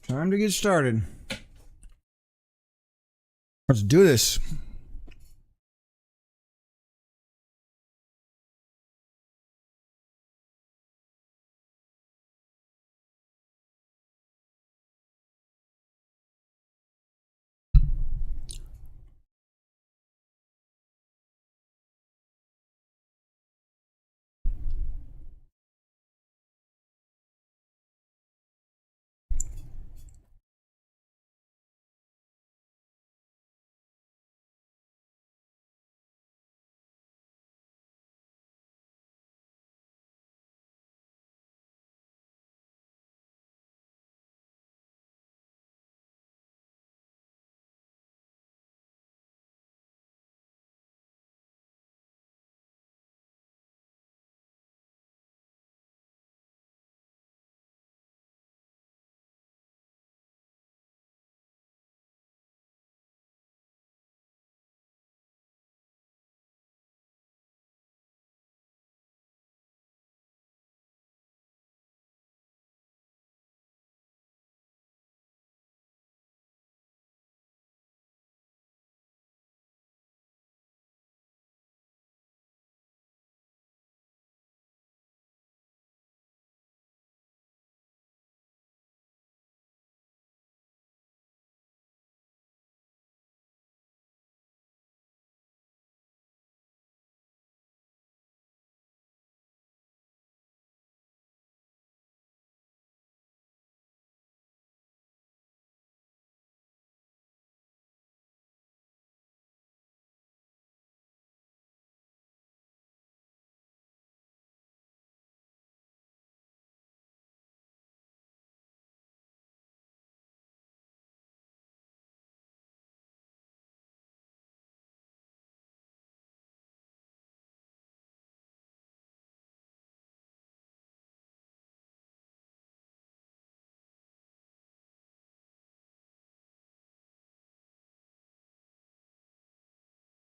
Time to get started. Let's do this.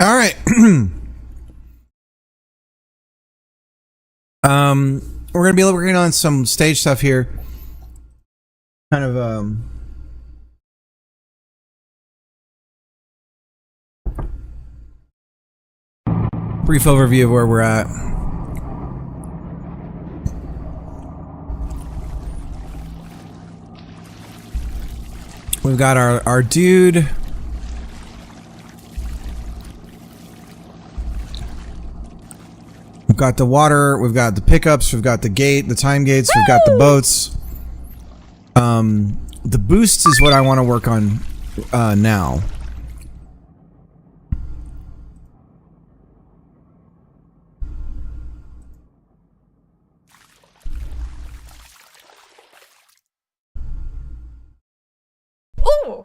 All right. We're gonna be working on some stage stuff here. Kind of brief overview of where we're at. We've got our dude. We've got the water, we've got the pickups, we've got the gate, the time gates, we've got the boats. The boost is what I want to work on now. Ooh.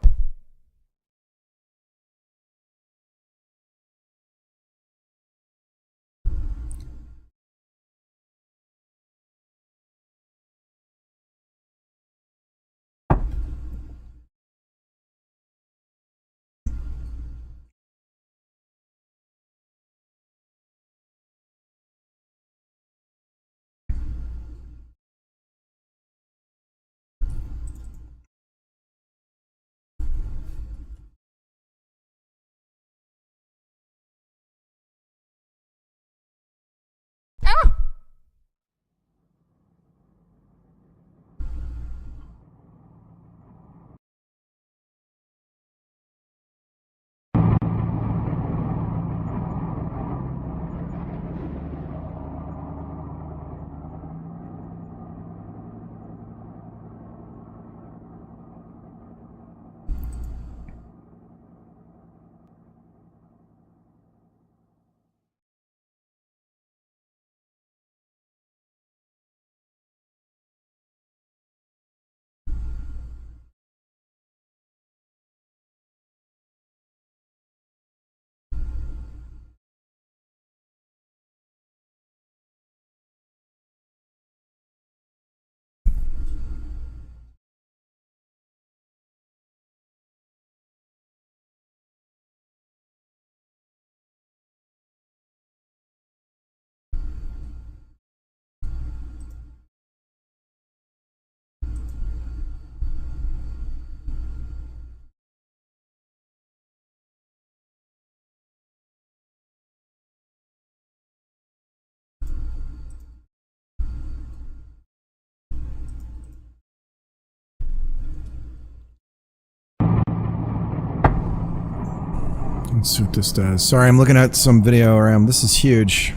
Let's see what this does. Sorry, I'm looking at some video around. This is huge.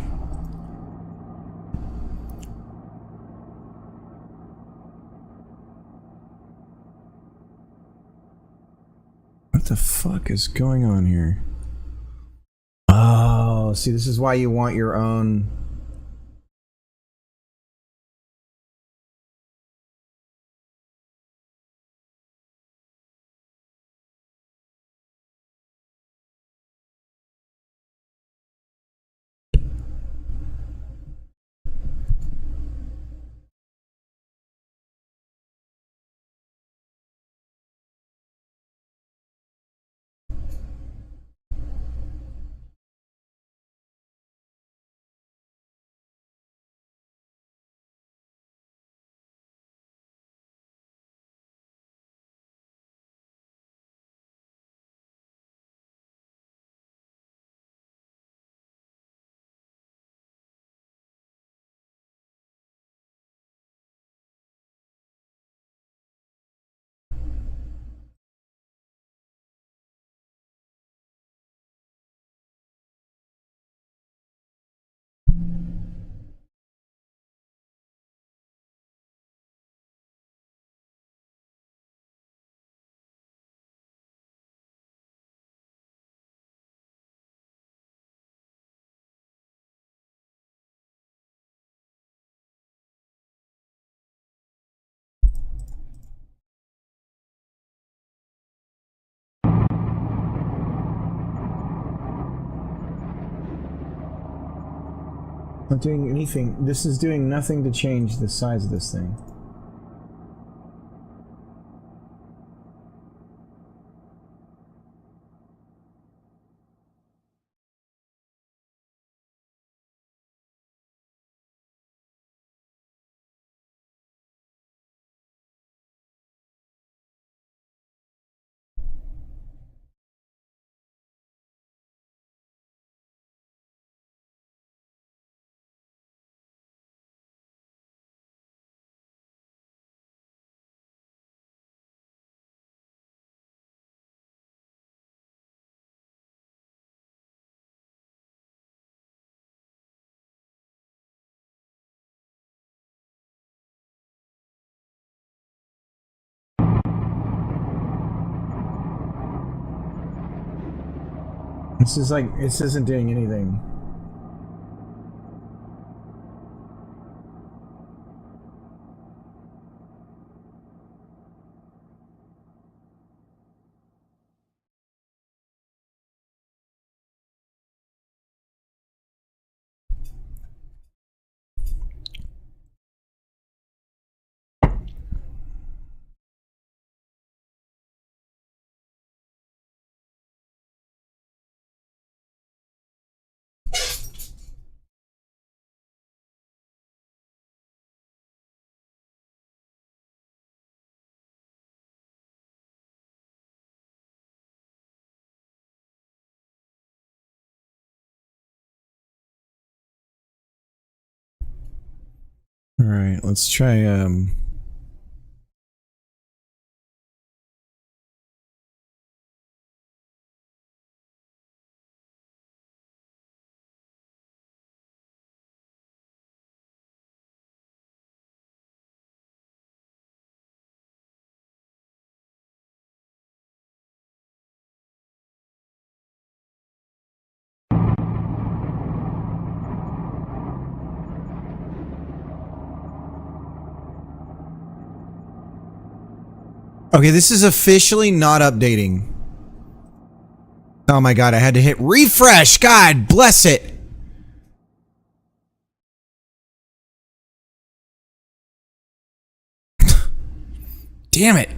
What the fuck is going on here? Oh, see, this is why you want your own. Not doing anything. This is doing nothing to change the size of this thing. This is like, this isn't doing anything. All right, let's try Okay, this is officially not updating. Oh my god, I had to hit refresh. God bless it. Damn it.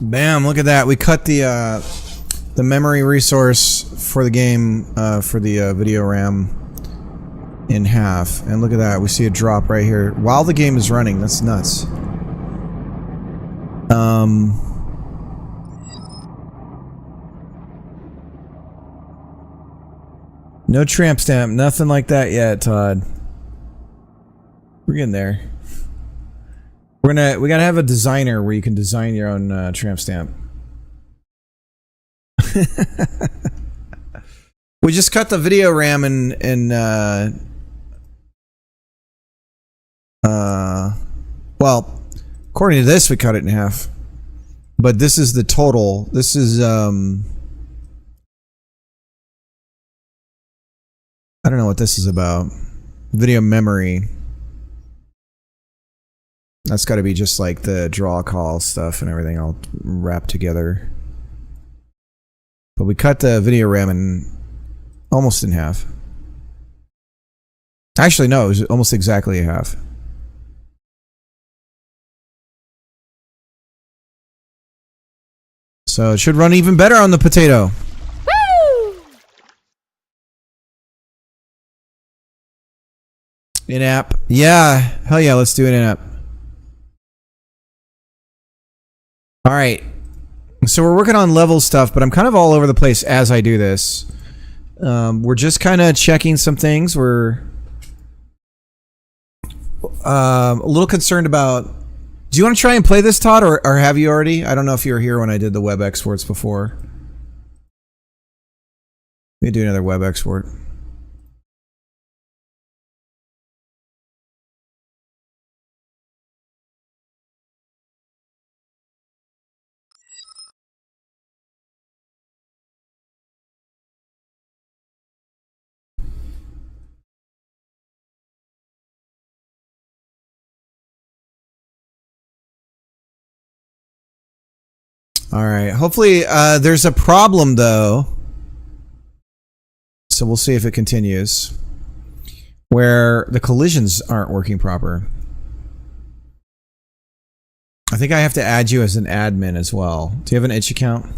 Bam! Look at that. We cut the memory resource for the game for the video RAM in half, and look at that. We see a drop right here while the game is running. That's nuts. No tramp stamp, nothing like that yet, Todd. We're getting there. We gotta have a designer where you can design your own tramp stamp. We just cut the video RAM and well, according to this, we cut it in half. But this is the total. This is I don't know what this is about. Video memory. That's got to be just like the draw call stuff and everything all wrapped together. But we cut the video RAM in almost in half. Actually, no, it was almost exactly a half. So it should run even better on the potato. Woo! In-app. Yeah. Hell yeah, let's do it in-app. Alright. So we're working on level stuff, but I'm kind of all over the place as I do this. We're just kind of checking some things. We're a little concerned about... Do you want to try and play this, Todd, or have you already? I don't know if you were here when I did the web exports before. Let me do another web export. Alright, hopefully there's a problem though. So we'll see if it continues. Where the collisions aren't working proper. I think I have to add you as an admin as well. Do you have an itch account?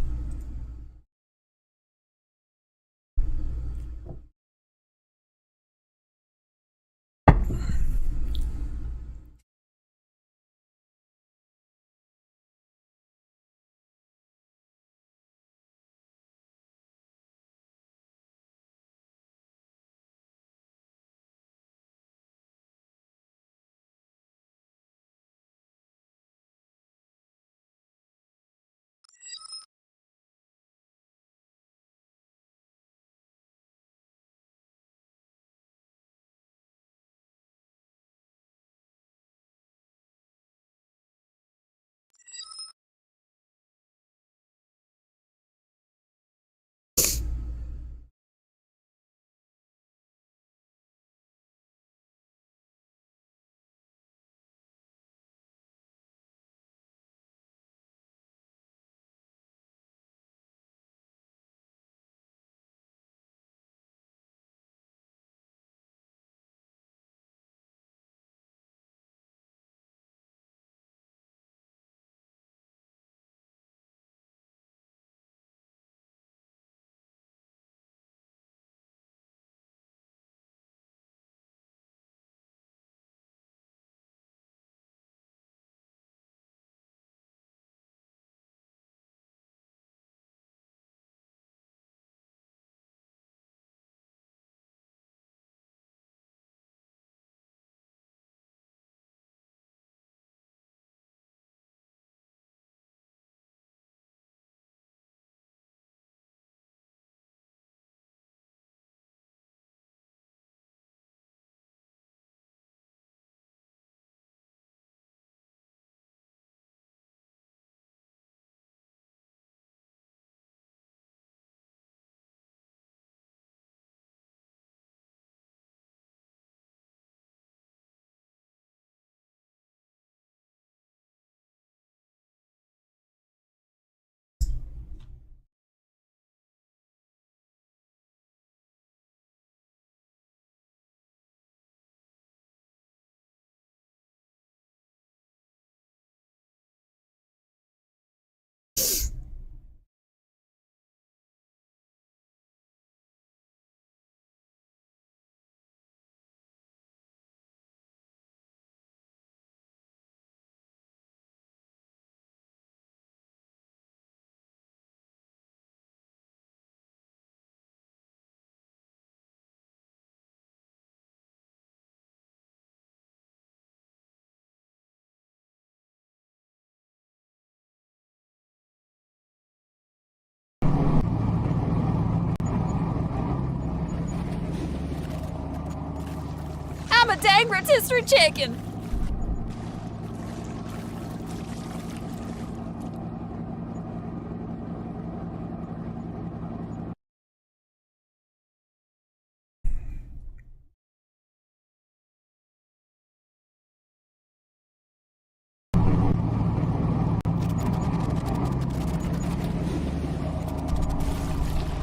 I'm a dang rotisserie chicken.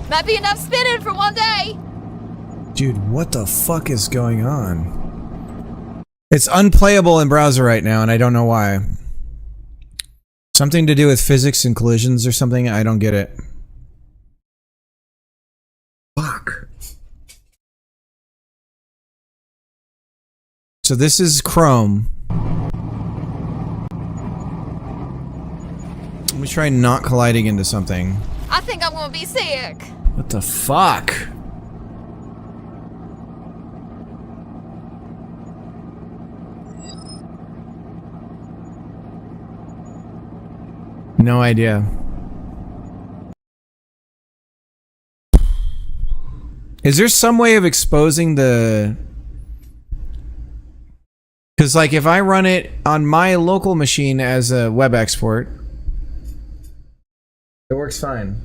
Might be enough spinning for one day. Dude, what the fuck is going on? It's unplayable in browser right now, and I don't know why. Something to do with physics and collisions or something? I don't get it. Fuck. So this is Chrome. Let me try not colliding into something. I think I'm gonna be sick. What the fuck? No idea. Is there some way of exposing the... Because, like, if I run it on my local machine as a web export, it works fine.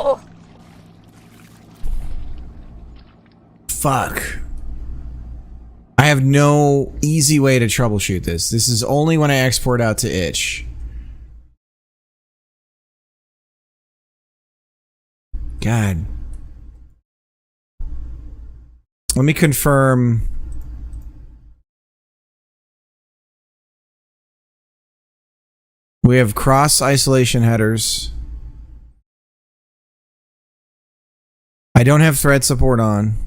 Oh! Fuck. I have no easy way to troubleshoot this. This is only when I export out to itch. God. Let me confirm. We have cross isolation headers. I don't have thread support on.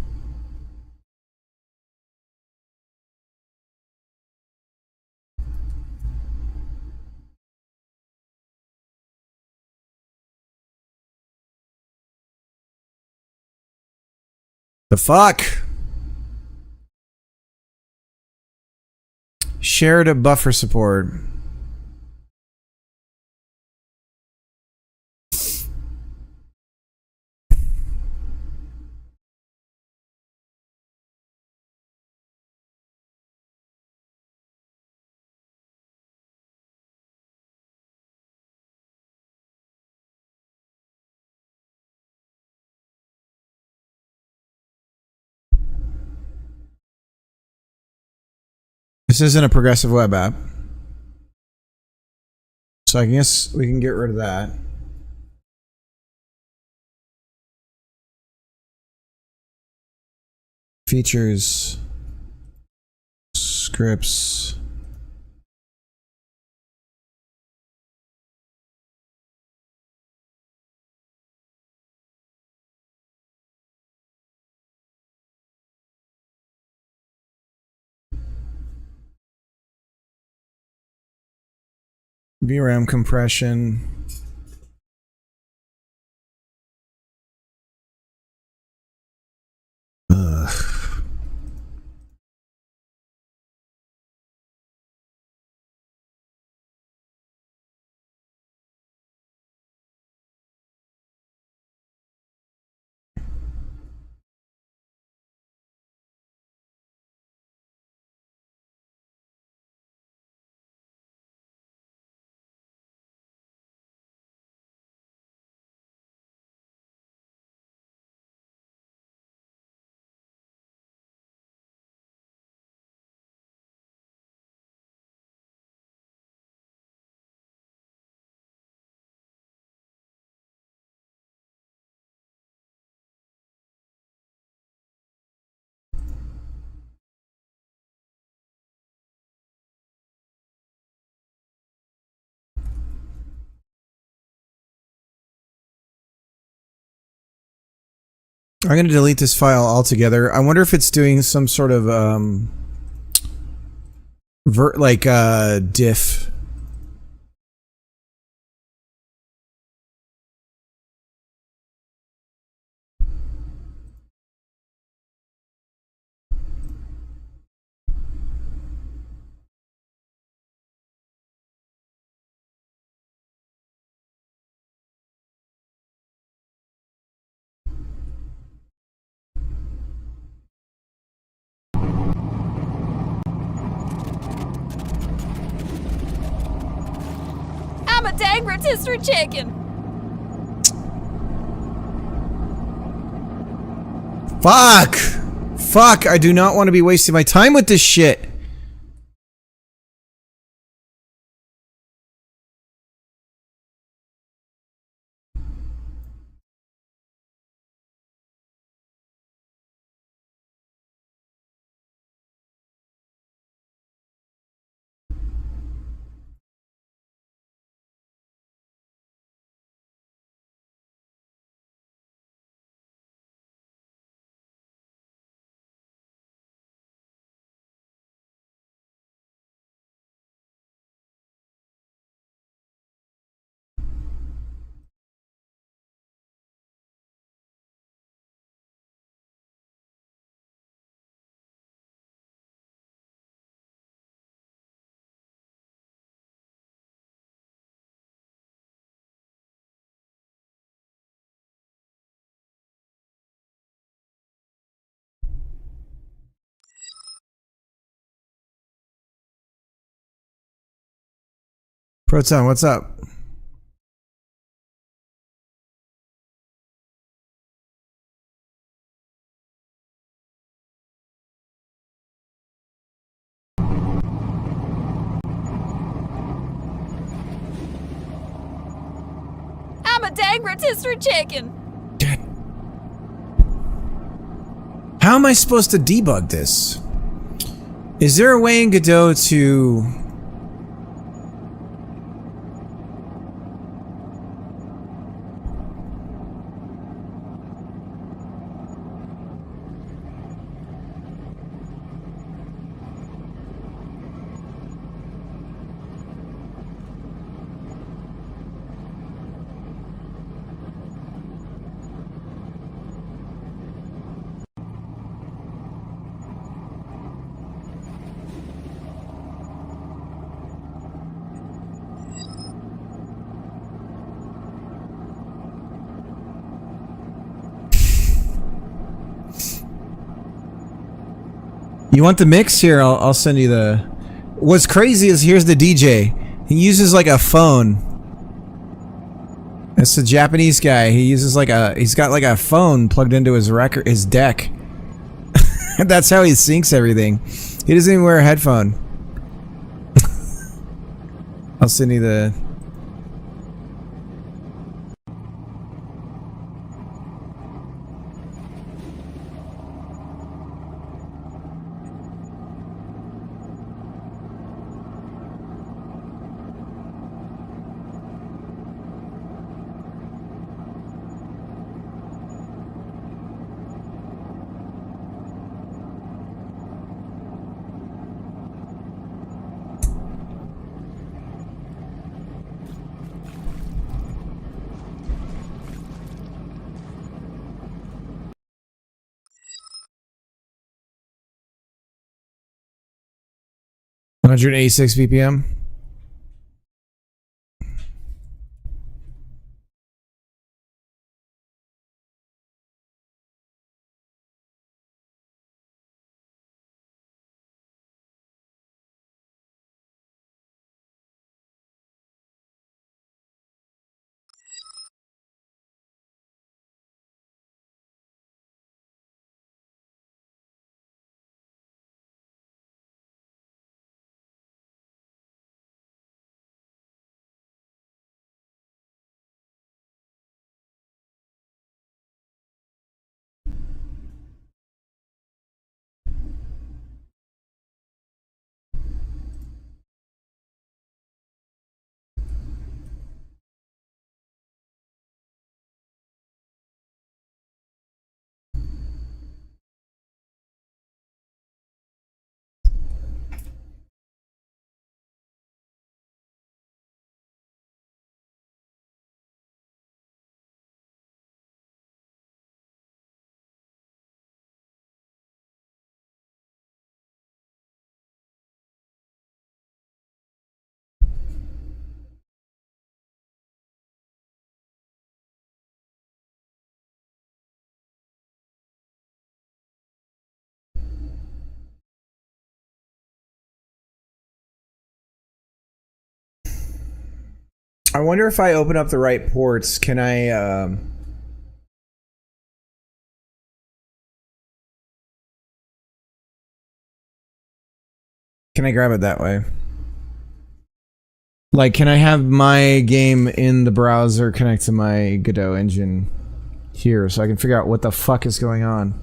The fuck? Shared a buffer support. This isn't a progressive web app. So I guess we can get rid of that. Features. Scripts. VRAM compression. Ugh. I'm going to delete this file altogether. I wonder if it's doing some sort of Diff. I'm a dang rotisserie chicken. Fuck! Fuck, I do not want to be wasting my time with this shit. Proton, what's up? I'm a dang rotisserie chicken. How am I supposed to debug this? Is there a way in Godot to... You want the mix? Here, I'll send you the... What's crazy is here's the DJ. He uses like a phone. It's a Japanese guy. He uses like a... He's got like a phone plugged into his record, his deck. That's how he syncs everything. He doesn't even wear a headphone. I'll send you the... $186 BPM. I wonder if I open up the right ports, can I grab it that way? Like, can I have my game in the browser connect to my Godot engine here so I can figure out what the fuck is going on?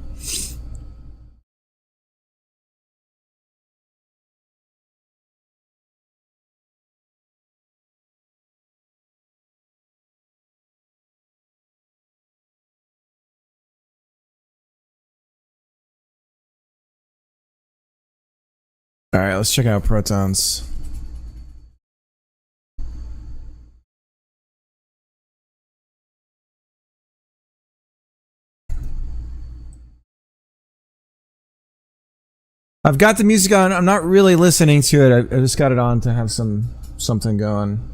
Alright, let's check out Protons. I've got the music on. I'm not really listening to it. I just got it on to have something going.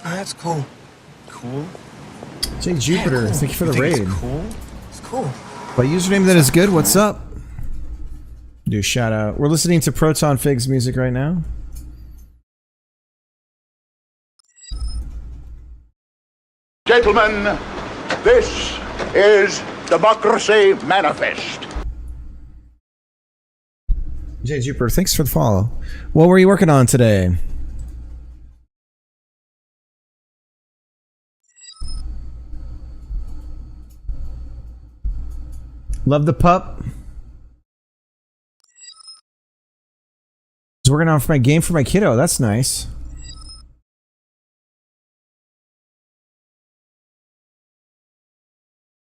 Oh, that's cool. Cool? Jake Jupiter, cool. thank you for the think raid. It's cool? It's cool. By username that is good, what's up? Do a shout out. We're listening to Proton Figs music right now. Gentlemen, this is Democracy Manifest. Jake Jupiter, thanks for the follow. What were you working on today? Love the pup. He's working on for my game for my kiddo. That's nice.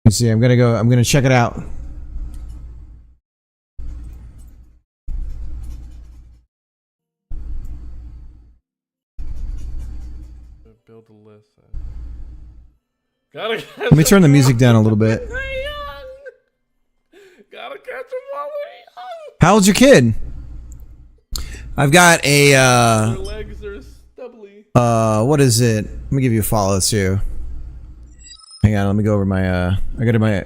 Let's see. I'm gonna check it out. Build a list. Gotta catch Let me turn the music down a little bit. Gotta catch him while we're young. How old's your kid? I've got a Their legs are stubbly. what is it? Let me give you a follow too. Hang on, let me go over my I got my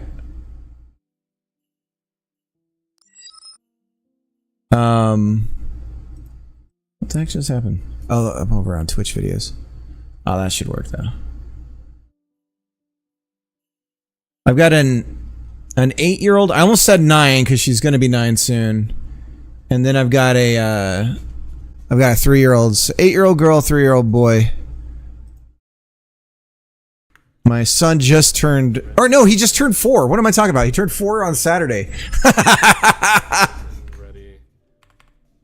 what the heck just happened? Oh, I'm over on Twitch videos. Oh, that should work though. I've got an 8-year-old. I almost said 9 because she's gonna be 9 soon. And then I've got a 3-year-old, 8-year-old girl, 3-year-old boy. My son just turned, or no, he just turned 4. What am I talking about? He turned 4 on Saturday. Ready.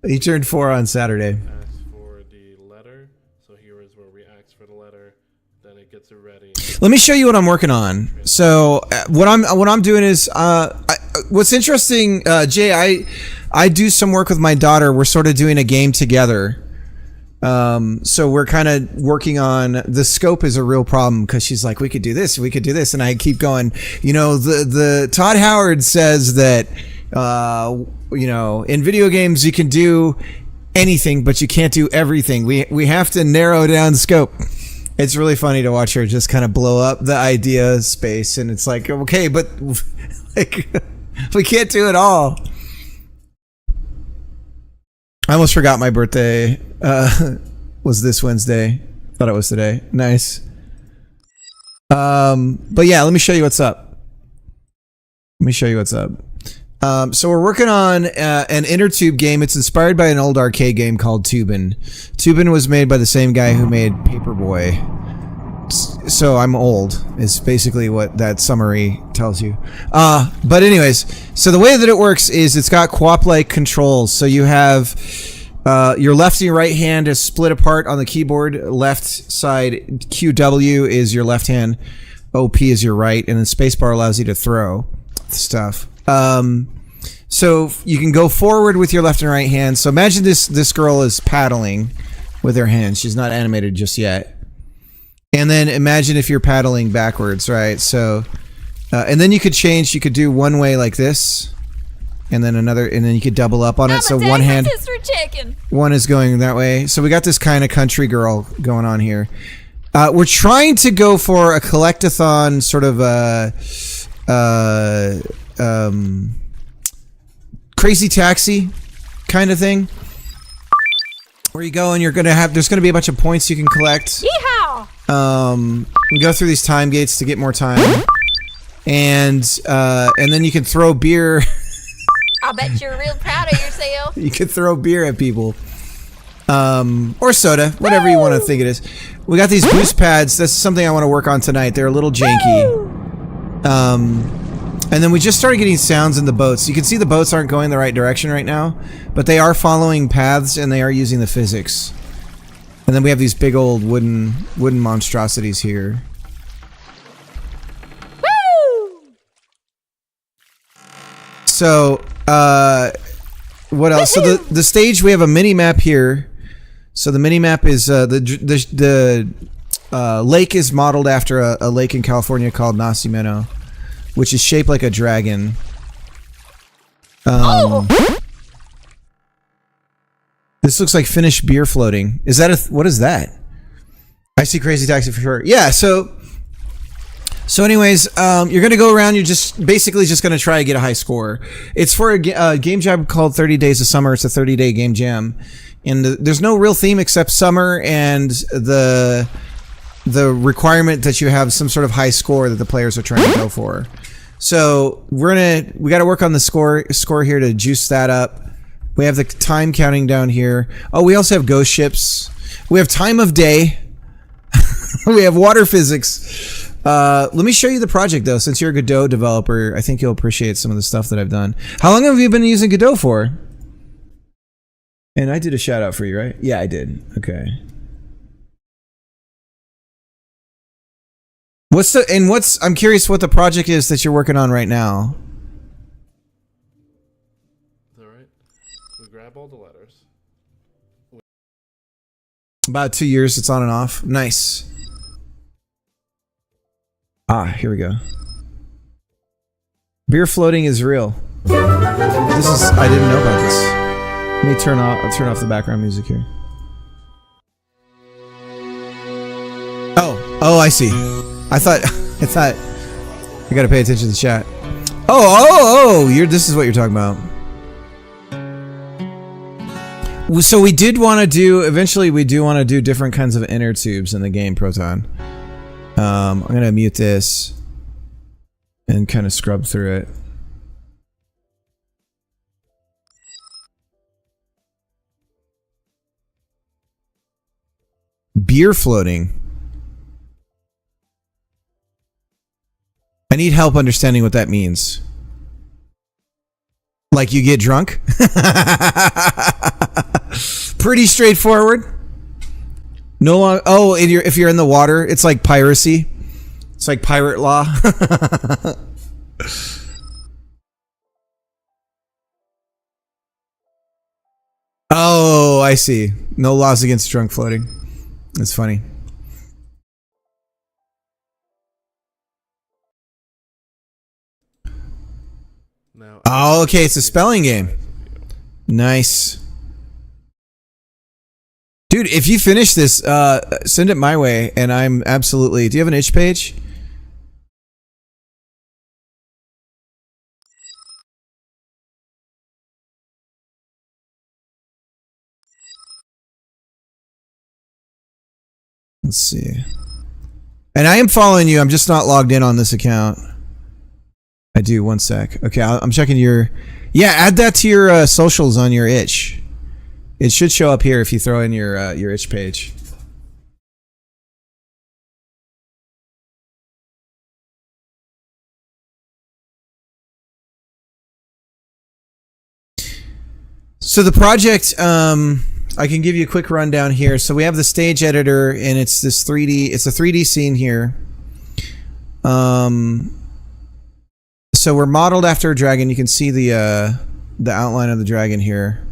He turned 4 on Saturday. Ask for the letter. So here is where we ask for the letter. Then it gets it ready. Let me show you what I'm working on. So what I'm doing is what's interesting, Jay. I do some work with my daughter. We're sort of doing a game together. So we're kind of working on the scope is a real problem because she's like, we could do this, and I keep going. You know, the Todd Howard says that you know, in video games you can do anything, but you can't do everything. We have to narrow down scope. It's really funny to watch her just kind of blow up the idea space, and it's like, okay, but like we can't do it all. I almost forgot my birthday was this Wednesday. Thought it was today. Nice. But yeah, let me show you what's up. So we're working on an InnerTube game. It's inspired by an old arcade game called Tubin. Tubin was made by the same guy who made Paperboy. So I'm old is basically what that summary tells you. But anyways, so the way that it works is it's got co-op like controls. So you have Your left and your right hand is split apart on the keyboard. Left side QW is your left hand, OP is your right, and then spacebar allows you to throw stuff. So you can go forward with your left and right hand. So imagine this girl is paddling with her hands. She's not animated just yet. And then imagine if you're paddling backwards, right? So, and then you could change. You could do one way like this, and then another, and then you could double up on it. So one hand, one is going that way. So we got this kind of country girl going on here. We're trying to go for a collectathon sort of Crazy Taxi kind of thing, where you go and you're gonna have, there's gonna be a bunch of points you can collect. Yeehaw! You go through these time gates to get more time, and then you can throw beer. I bet you're real proud of yourself. You can throw beer at people, or soda, whatever you want to think it is. We got these boost pads. That's something I want to work on tonight. They're a little janky. And then we just started getting sounds in the boats. You can see the boats aren't going the right direction right now, but they are following paths and they are using the physics. And then we have these big old wooden monstrosities here. Woo! So, what else? So the stage, we have a mini map here. So the mini map is the lake is modeled after a lake in California called Nacimiento, which is shaped like a dragon. This looks like Finnish beer floating. Is that what is that? I see Crazy Taxi for sure. Yeah, so anyways, you're gonna go around, you're just basically just gonna try to get a high score. It's for a game jam called 30 Days of Summer. It's a 30-day game jam. And there's no real theme except summer and the requirement that you have some sort of high score that the players are trying to go for. So we got to work on the score here to juice that up. We have the time counting down here. Oh, we also have ghost ships. We have time of day. We have water physics. Let me show you the project though. Since you're a Godot developer, I think you'll appreciate some of the stuff that I've done. How long have you been using Godot for? And I did a shout out for you, right? Yeah, I did. Okay. I'm curious what the project is that you're working on right now. Is that right? We grab all the letters. About 2 years, it's on and off. Nice. Here we go. Beer floating is real. I didn't know about this. Let me turn off the background music here. Oh, I see. I thought I gotta pay attention to the chat. This is what you're talking about. So we did want to do, eventually we do want to do different kinds of inner tubes in the game, Proton. I'm gonna mute this and kind of scrub through it. Beer floating. I need help understanding what that means. Like you get drunk? Pretty straightforward. No long. Oh, if you're in the water, it's like piracy. It's like pirate law. Oh, I see. No laws against drunk floating. That's funny. Now, oh, okay. It's a spelling game. Nice. Dude, if you finish this, send it my way, and I'm absolutely... Do you have an itch page? Let's see. And I am following you. I'm just not logged in on this account. I do. 1 sec. Okay, I'm checking your... Yeah, add that to your socials on your itch. It should show up here if you throw in your itch page. So the project, I can give you a quick rundown here. So we have the stage editor, and it's this 3D. It's a 3D scene here. So we're modeled after a dragon. You can see the outline of the dragon here.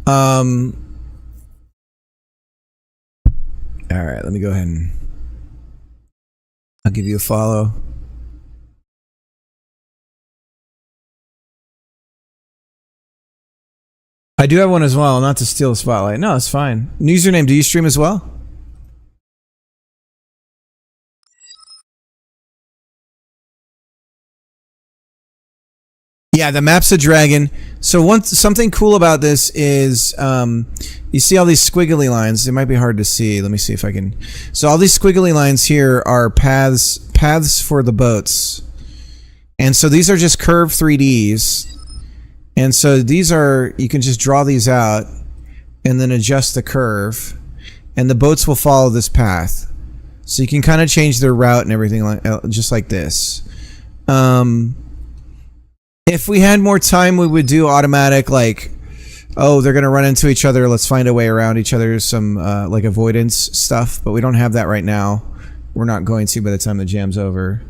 All right, let me go ahead and I'll give you a follow. I do have one as well, not to steal the spotlight. No, it's fine. Username, do you stream as well? Yeah, the map's a dragon. So something cool about this is you see all these squiggly lines. It might be hard to see. Let me see if I can. So all these squiggly lines here are paths for the boats. And so these are just curved 3Ds. And so these are, you can just draw these out and then adjust the curve, and the boats will follow this path. So you can kind of change their route and everything just like this. If we had more time, we would do automatic, like, oh, they're going to run into each other. Let's find a way around each other. Some like avoidance stuff, but we don't have that right now. We're not going to by the time the jam's over.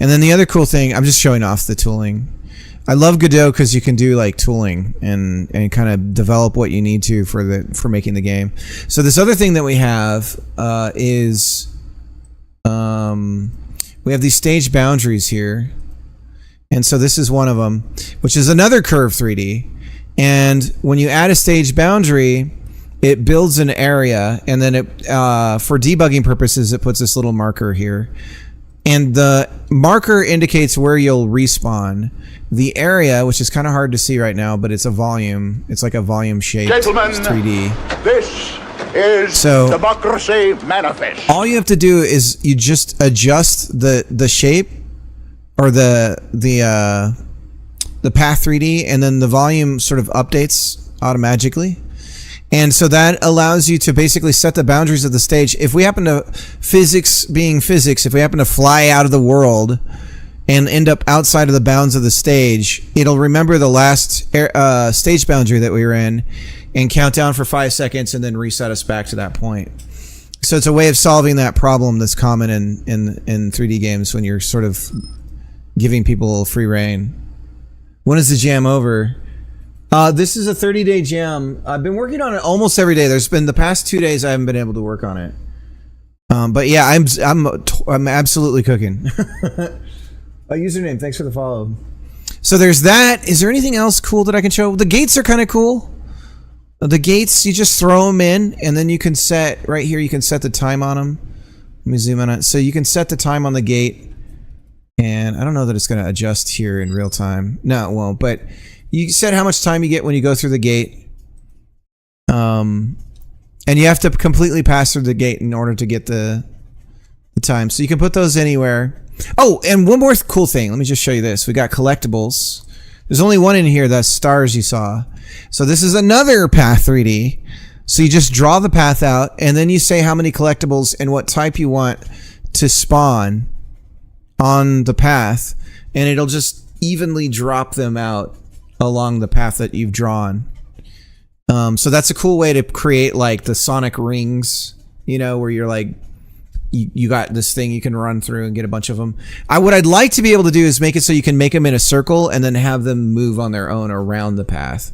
And then the other cool thing, I'm just showing off the tooling. I love Godot because you can do like tooling and kind of develop what you need to for making the game. So this other thing that we have is we have these stage boundaries here, and so this is one of them, which is another curve 3D. And when you add a stage boundary, it builds an area, and then it for debugging purposes, it puts this little marker here. And the marker indicates where you'll respawn. The area, which is kind of hard to see right now, but it's a volume. It's like a volume shape. Gentlemen, it's 3D. This is Democracy Manifest. All you have to do is you just adjust the shape or the path 3D, and then the volume sort of updates automatically. And so that allows you to basically set the boundaries of the stage. If we happen to, physics being physics, if we happen to fly out of the world and end up outside of the bounds of the stage, it'll remember the last stage boundary that we were in and count down for 5 seconds and then reset us back to that point. So it's a way of solving that problem that's common in 3D games when you're sort of giving people free reign. When is the jam over? This is a 30-day jam. I've been working on it almost every day. There's been the past 2 days I haven't been able to work on it. But yeah, I'm absolutely cooking. Username, thanks for the follow. So there's that. Is there anything else cool that I can show? The gates are kind of cool. The gates, you just throw them in, and then you can set, right here, you can set the time on them. Let me zoom in on it. So you can set the time on the gate, and I don't know that it's going to adjust here in real time. No, it won't, but you set how much time you get when you go through the gate. And you have to completely pass through the gate in order to get the time. So you can put those anywhere. Oh, and one more cool thing. Let me just show you this. We got collectibles. There's only one in here, that's stars you saw. So this is another path 3D. So you just draw the path out, and then you say how many collectibles and what type you want to spawn on the path, and it'll just evenly drop them out along the path that you've drawn. So that's a cool way to create like the Sonic rings, you know, where you're like, you got this thing you can run through and get a bunch of them. What I'd like to be able to do is make it so you can make them in a circle and then have them move on their own around the path.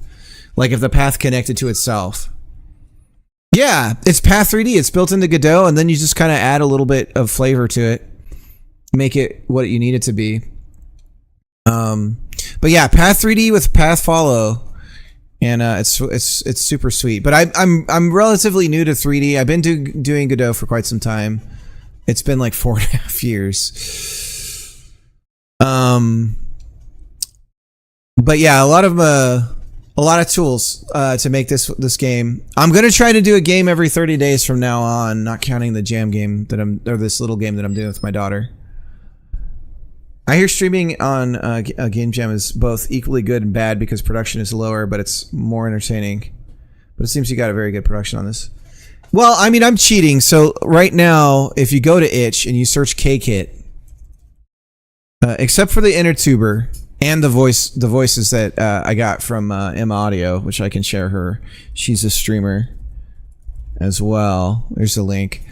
Like if the path connected to itself. Yeah, it's Path 3D. It's built into Godot, and then you just kind of add a little bit of flavor to it. Make it what you need it to be. But yeah, Path 3D with Path Follow. And it's super sweet. But I'm relatively new to 3D. I've been doing Godot for quite some time. It's been like 4.5 years. But yeah, a lot of tools to make this game. I'm gonna try to do a game every 30 days from now on, not counting the jam game or this little game that I'm doing with my daughter. I hear streaming on a game jam is both equally good and bad because production is lower, but it's more entertaining. But it seems you got a very good production on this. Well, I mean, I'm cheating. So right now, if you go to itch and you search KKit, except for the inner tuber, And the voices that I got from Emma Audio, which I can share her. She's a streamer as well. There's a link.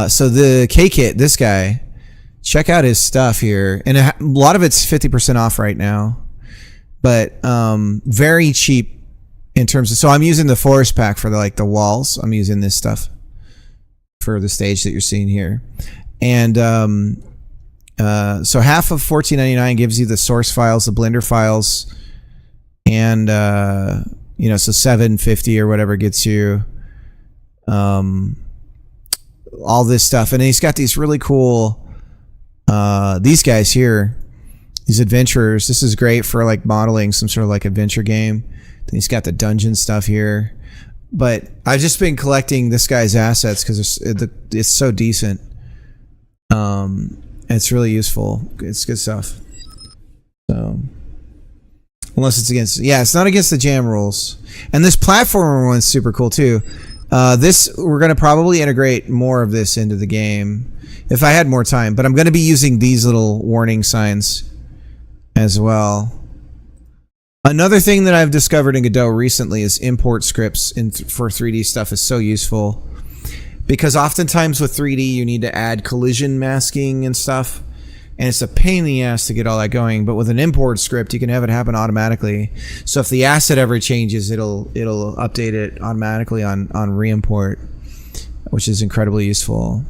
So the K-Kit, this guy, check out his stuff here. And a lot of it's 50% off right now. But very cheap in terms of... So I'm using the forest pack for the walls. I'm using this stuff for the stage that you're seeing here. And so half of $14.99 gives you the source files, the Blender files. And, you know, so $7.50 or whatever gets you all this stuff. And he's got these really cool... these guys here, these adventurers. This is great for like modeling some sort of like adventure game. Then he's got the dungeon stuff here. But I've just been collecting this guy's assets because it's so decent. It's really useful. It's good stuff. So, unless it's against, yeah, it's not against the jam rules. And this platformer one's super cool too. This, we're gonna probably integrate more of this into the game if I had more time. But I'm gonna be using these little warning signs as well. Another thing that I've discovered in Godot recently is import scripts for 3D stuff is so useful. Because oftentimes with 3D you need to add collision masking and stuff. And it's a pain in the ass to get all that going. But with an import script you can have it happen automatically. So if the asset ever changes, it'll update it automatically on re-import. Which is incredibly useful.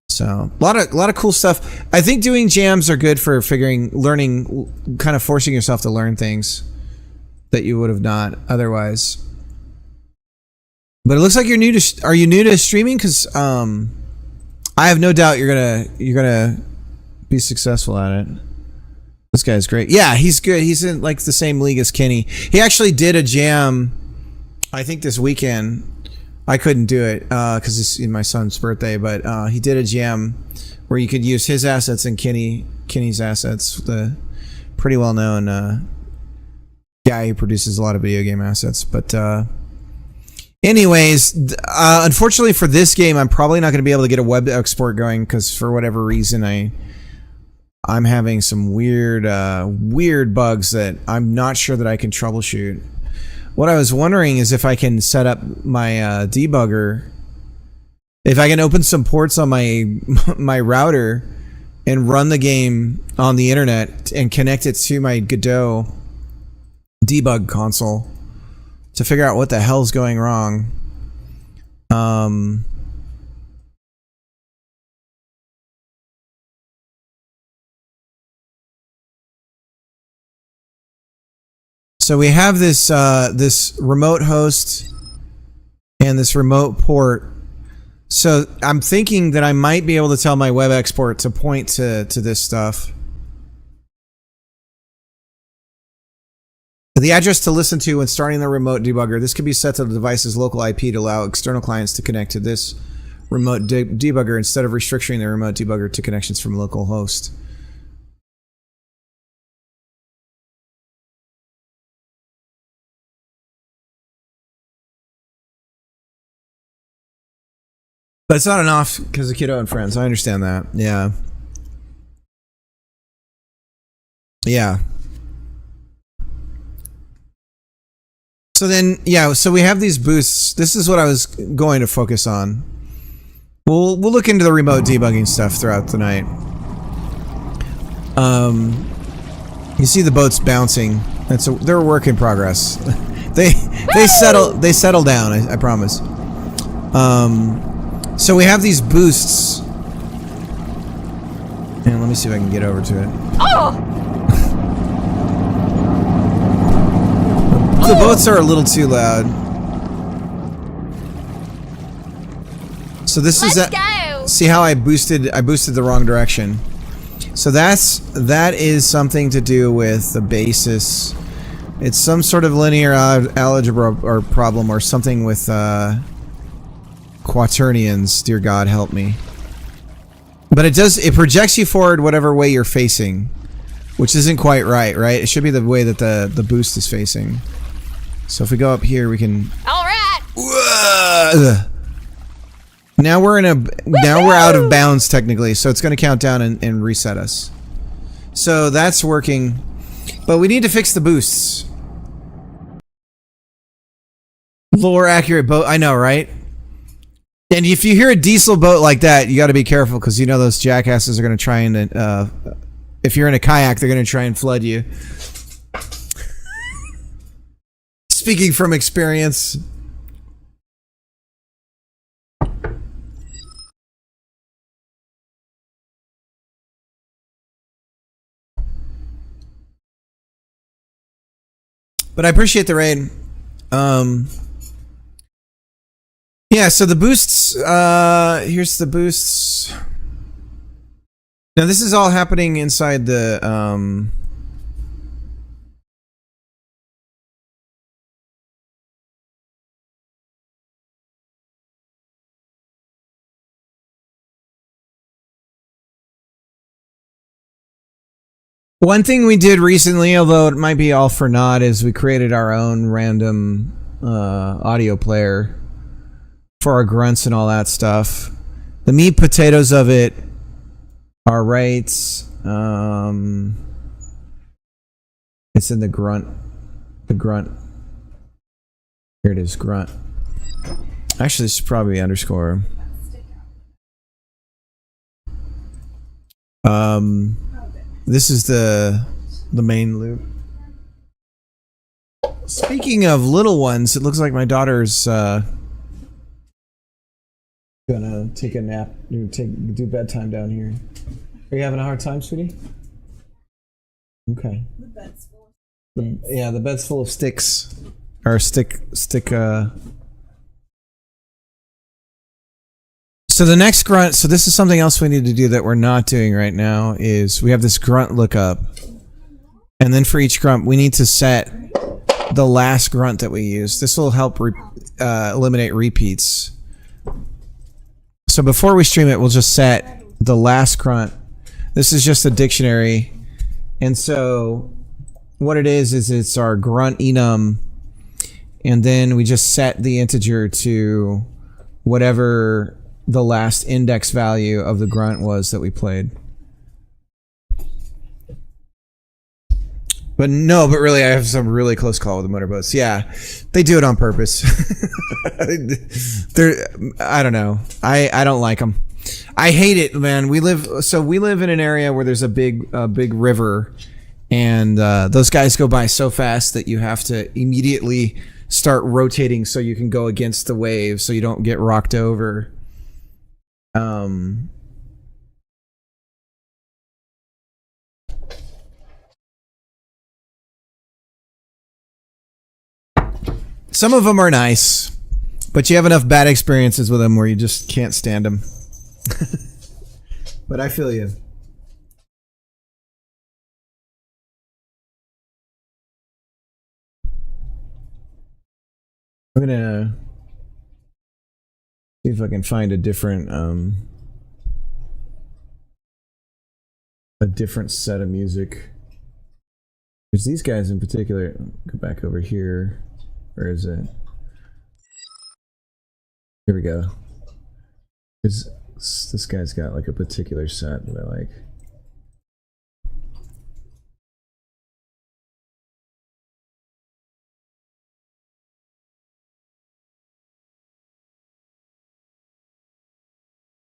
So a lot of cool stuff. I think doing jams are good for learning, kind of forcing yourself to learn things that you would have not otherwise. But it looks like you're new to. Are you new to streaming? Because I have no doubt you're gonna be successful at it. This guy's great. Yeah, he's good. He's in like the same league as Kenny. He actually did a jam, I think this weekend. I couldn't do it because it's my son's birthday, but he did a jam where you could use his assets and Kenny's assets. The pretty well known guy who produces a lot of video game assets. But anyways, unfortunately for this game, I'm probably not going to be able to get a web export going because for whatever reason I'm having some weird bugs that I'm not sure that I can troubleshoot. What I was wondering is if I can set up my debugger, if I can open some ports on my router and run the game on the internet and connect it to my Godot debug console to figure out what the hell's going wrong. So we have this this remote host and this remote port. So I'm thinking that I might be able to tell my web export to point to this stuff. The address to listen to when starting the remote debugger. This can be set to the device's local IP to allow external clients to connect to this remote debugger instead of restricting the remote debugger to connections from local host. But it's not enough because of Kiddo and Friends. I understand that. Yeah. Yeah. So then, yeah, so we have these boosts. This is what I was going to focus on. We'll look into the remote debugging stuff throughout the night. You see the boats bouncing. They're a work in progress. they settle down, I promise. So we have these boosts. And let me see if I can get over to it. Oh! The boats are a little too loud. So this is Let's go. See how I boosted the wrong direction. So that is something to do with the basis. It's some sort of linear algebra or problem or something with quaternions. Dear God, help me. But it projects you forward whatever way you're facing, which isn't quite right? It should be the way that the boost is facing. So if we go up here, we can. All right. Now we're out of bounds technically, so it's going to count down and reset us. So that's working. But we need to fix the boosts. Lower accurate boat. I know, right? And if you hear a diesel boat like that, you got to be careful because you know those jackasses are going to try and, if you're in a kayak, they're going to try and flood you. Speaking from experience. But I appreciate the raid. Yeah, so the boosts, here's the boosts. Now this is all happening inside the, one thing we did recently, although it might be all for naught, is we created our own random audio player for our grunts and all that stuff. The meat potatoes of it are right. It's in the grunt. The grunt. Here it is, grunt. Actually, this is probably underscore. This is the main loop. Speaking of little ones, it looks like my daughter's gonna take a nap, do bedtime down here. Are you having a hard time, sweetie? Okay. The bed's full of sticks. Yeah, the bed's full of sticks. Or stick. So the next grunt, so this is something else we need to do that we're not doing right now, is we have this grunt lookup. And then for each grunt, we need to set the last grunt that we use. This will help eliminate repeats. So before we stream it, we'll just set the last grunt. This is just a dictionary. And so what it is it's our grunt enum. And then we just set the integer to whatever the last index value of the grunt was that we played. But really, I have some really close call with the motorboats. Yeah, they do it on purpose. I don't know. I don't like them. I hate it, man. We live in an area where there's a big river, and those guys go by so fast that you have to immediately start rotating so you can go against the wave so you don't get rocked over. Some of them are nice, but you have enough bad experiences with them where you just can't stand them. But I feel you. I'm gonna see if I can find a different set of music. There's these guys in particular. Go back over here. Where is it? Here we go. This guy's got like a particular set that I like.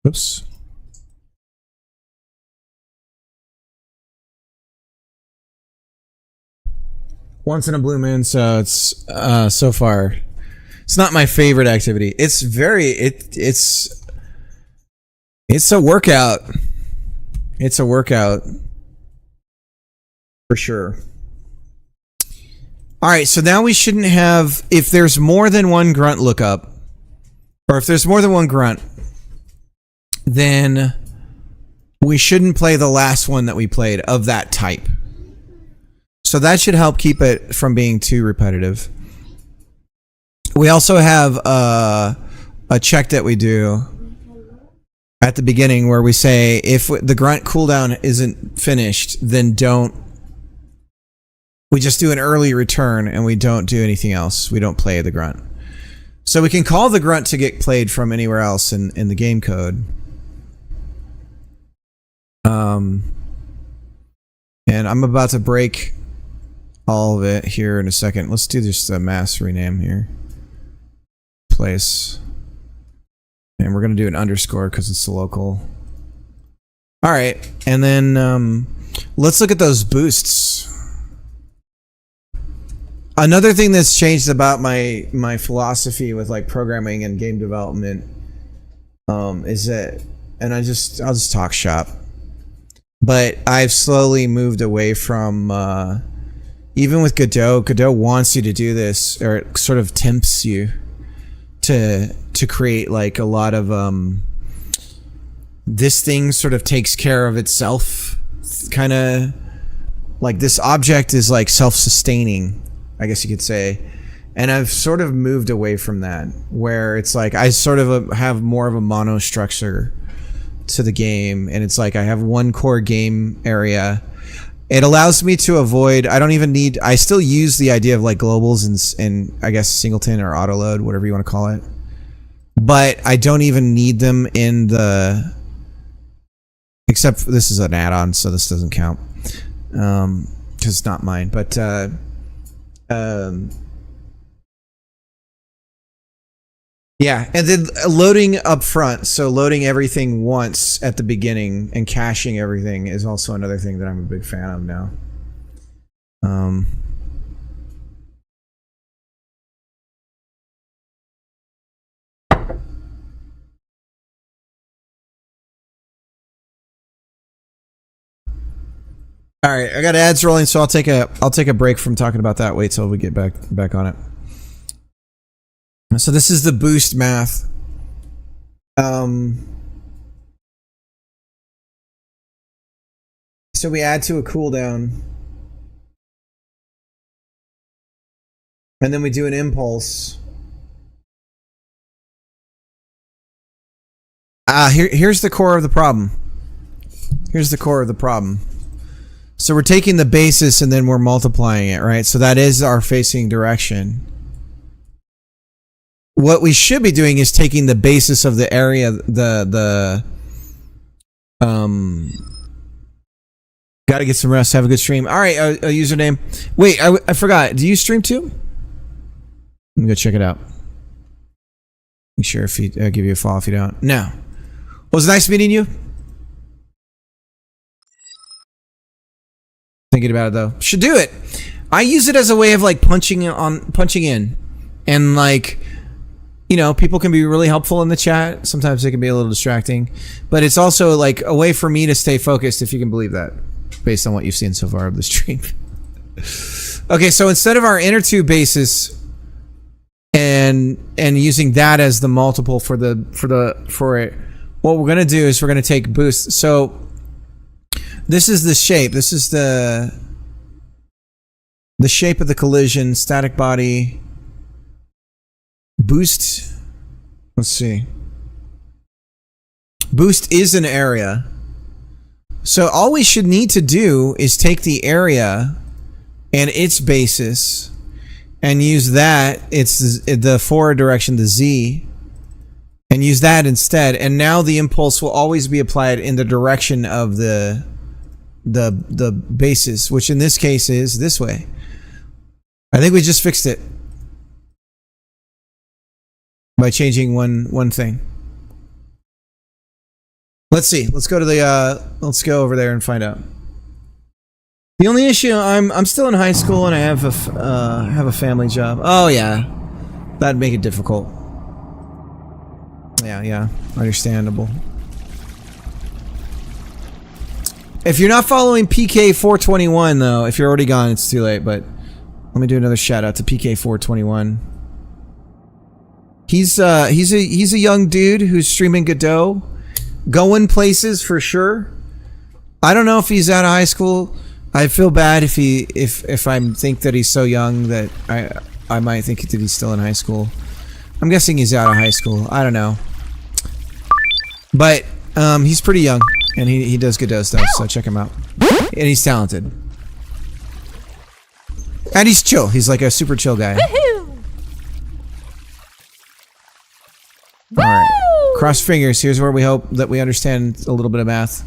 Oops. Once in a blue moon, so it's so far it's not my favorite activity. It's a workout. It's a workout for sure. All right, so now we shouldn't have, if there's more than one grunt lookup, or if there's more than one grunt, then we shouldn't play the last one that we played of that type. So that should help keep it from being too repetitive. We also have a check that we do at the beginning where we say if the grunt cooldown isn't finished, then we just do an early return and we don't do anything else. We don't play the grunt. So we can call the grunt to get played from anywhere else in the game code. And I'm about to break all of it here in a second. Let's do just a mass rename here. Place. And we're going to do an underscore because it's a local. All right. And then let's look at those boosts. Another thing that's changed about my philosophy with like programming and game development is that, and I'll just talk shop, but I've slowly moved away from even with Godot. Godot wants you to do this, or it sort of tempts you to create like a lot of this thing sort of takes care of itself, kind of like this object is like self-sustaining, I guess you could say. And I've sort of moved away from that, where it's like I sort of have more of a mono structure to the game, and it's like I have one core game area. It allows me to avoid, I still use the idea of like globals and I guess singleton or autoload, whatever you want to call it. But I don't even need them in the, except this is an add-on, so this doesn't count. Because it's not mine, but yeah, and then loading up front, so loading everything once at the beginning and caching everything is also another thing that I'm a big fan of now. All right, I got ads rolling, so I'll take a break from talking about that. Wait till we get back on it. So this is the boost math. So we add to a cooldown, and then we do an impulse. Here's the core of the problem. Here's the core of the problem. So we're taking the basis and then we're multiplying it, right? So that is our facing direction. What we should be doing is taking the basis of the area, gotta get some rest, have a good stream. All right, a username. Wait, I forgot. Do you stream too? Let me go check it out. Make sure if you give you a follow if you don't. No. Well, it was nice meeting you. Thinking about it though. Should do it. I use it as a way of like punching in, and like, you know, people can be really helpful in the chat. Sometimes it can be a little distracting, but it's also like a way for me to stay focused, if you can believe that, based on what you've seen so far of the stream. Okay, so instead of our inner tube basis and using that as the multiple for it, what we're gonna do is we're gonna take boost. So this is the shape. This is the shape of the collision, static body. Boost, let's see. Boost is an area. So all we should need to do is take the area and its basis and use that, it's the forward direction, the Z, and use that instead. And now the impulse will always be applied in the direction of the basis, which in this case is this way. I think we just fixed it by changing one thing. Let's see. Let's go to the let's go over there and find out. The only issue, I'm still in high school and I have a family job. Oh yeah, that'd make it difficult. Yeah, understandable. If you're not following PK421 though, if you're already gone, it's too late. But let me do another shout out to PK421. He's a young dude who's streaming Godot, going places for sure. I don't know if he's out of high school. I feel bad if I think that he's so young that I might think that he's still in high school. I'm guessing he's out of high school. I don't know, but he's pretty young and he does Godot stuff. So check him out, and he's talented and he's chill. He's like a super chill guy. All right, cross fingers. Here's where we hope that we understand a little bit of math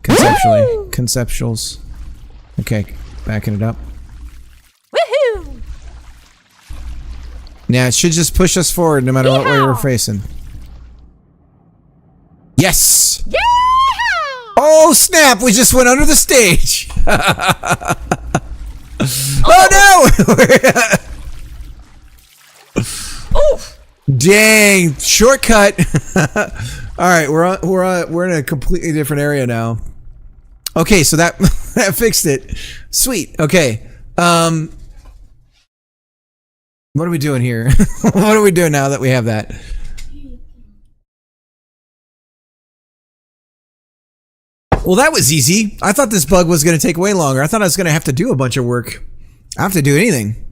conceptually. Conceptuals. Okay, backing it up. Yeah, it should just push us forward no matter what way we're facing. Yes! Yeah! Oh, snap! We just went under the stage! Oh, no! Oof! Dang! Shortcut! Alright, we're in a completely different area now. Okay, so that that fixed it. Sweet. Okay. What are we doing here? What are we doing now that we have that? Well, that was easy. I thought this bug was going to take way longer. I thought I was going to have to do a bunch of work. I have to do anything.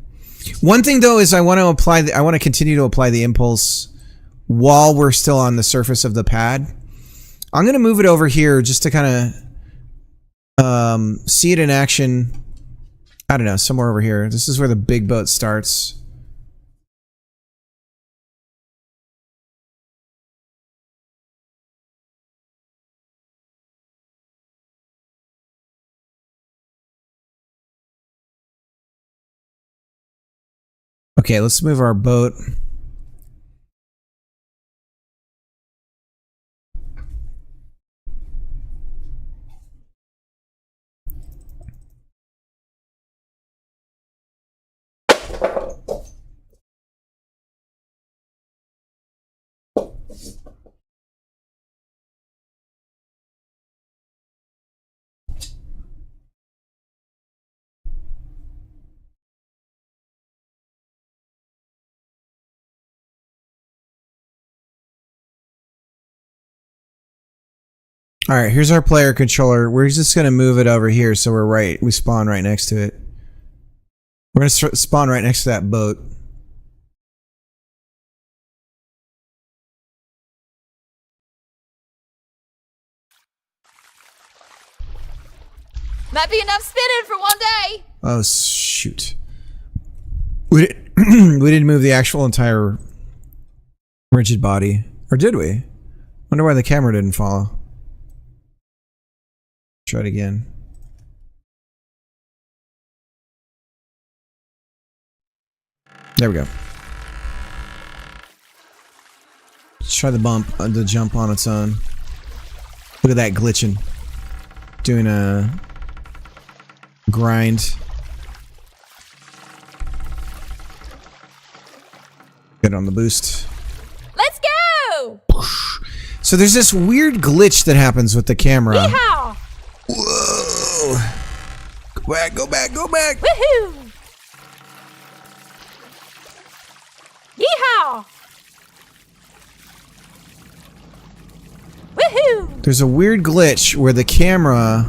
One thing though is I want to continue to apply the impulse while we're still on the surface of the pad. I'm going to move it over here just to kind of see it in action. I don't know, somewhere over here. This is where the big boat starts. Okay, let's move our boat. All right, here's our player controller. We're just going to move it over here so we spawn right next to it. We're going to spawn right next to that boat. Might be enough spinning for one day. Oh, shoot. We didn't move the actual entire rigid body. Or did we? Wonder why the camera didn't follow. Try it again. There we go. Let's try the jump on its own. Look at that glitching. Doing a grind. Get on the boost. Let's go! So there's this weird glitch that happens with the camera. Yeehaw! Whoa! Go back, go back, go back! Woohoo! Yeehaw! Woohoo! There's a weird glitch where the camera...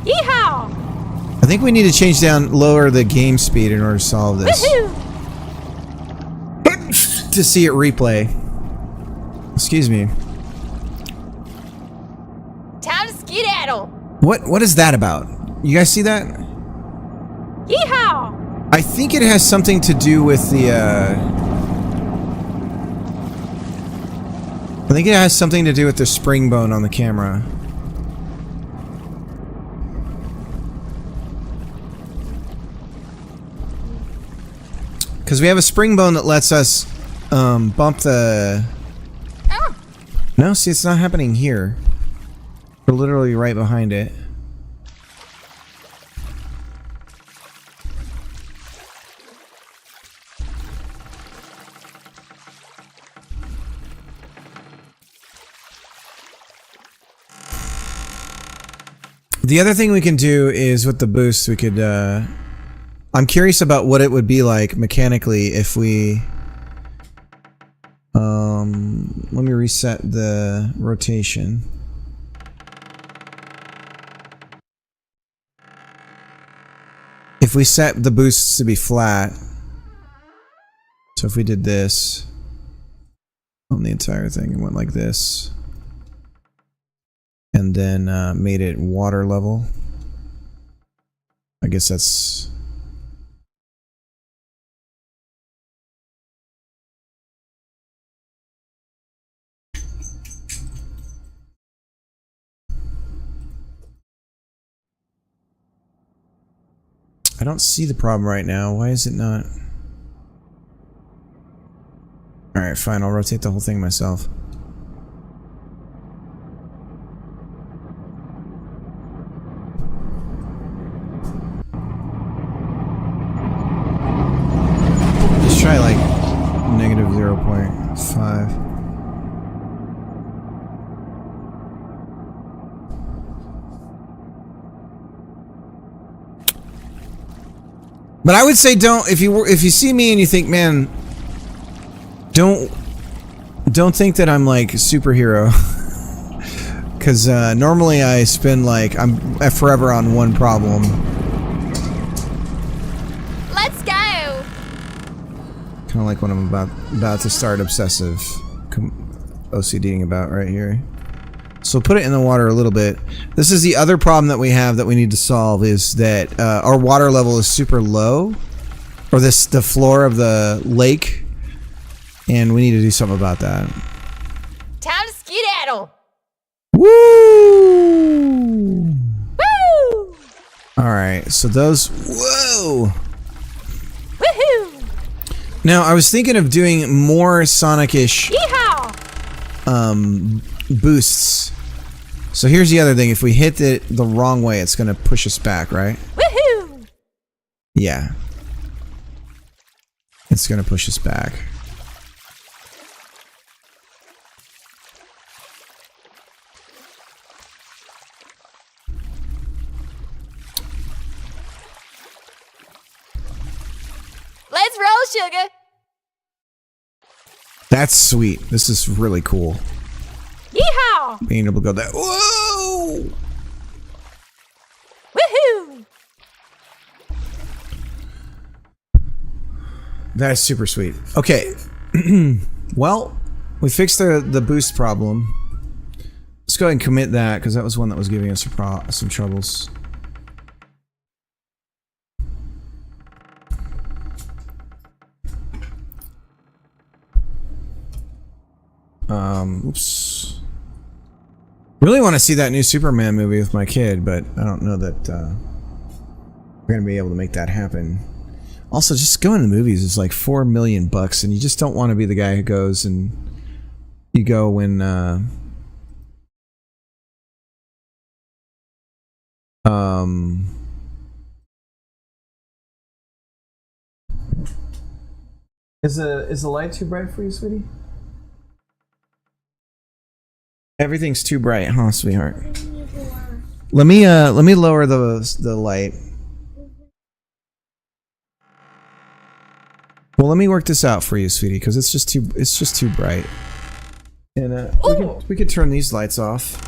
Yeehaw! I think we need to lower the game speed in order to solve this. Woohoo! To see it replay. Excuse me. Time to skedaddle! What is that about? You guys see that? Yeehaw! I think it has something to do with the I think it has something to do with the spring bone on the camera. Because we have a spring bone that lets us bump the... Oh. No, see, it's not happening here. We're literally right behind it. The other thing we can do is with the boost, we could, I'm curious about what it would be like mechanically if we, let me reset the rotation. If we set the boosts to be flat, so if we did this on the entire thing and went like this, and then made it water level. I guess that's... I don't see the problem right now. Why is it not... Alright, fine. I'll rotate the whole thing myself. Let's try like negative 0.5. But I would say don't, if you see me and you think, man, don't think that I'm like a superhero. Cause normally I spend like, I'm forever on one problem. Let's go! Kinda like what I'm about to start obsessive OCDing about right here. So put it in the water a little bit. This is the other problem that we have that we need to solve, is that our water level is super low, or the floor of the lake, and we need to do something about that. Time to skedaddle! Woo! Woo! Alright, so those... Whoa! Woohoo! Now, I was thinking of doing more Sonic-ish boosts. So here's the other thing. If we hit it the wrong way, it's going to push us back, right? Woohoo! Yeah. It's going to push us back. Let's roll, sugar! That's sweet. This is really cool. Yeehaw! Being able to go that. Whoa! Woohoo! That is super sweet. Okay. Well, we fixed the boost problem. Let's go ahead and commit that, because that was one that was giving us some troubles. Oops. Really want to see that new Superman movie with my kid, but I don't know that we're gonna be able to make that happen. Also, just going to the movies is like $4 million bucks, and you just don't want to be the guy who goes and you go when is the light too bright for you, sweetie? Everything's too bright, huh, sweetheart? Let me lower the light. Well, let me work this out for you, sweetie, because it's just too bright. And we could turn these lights off.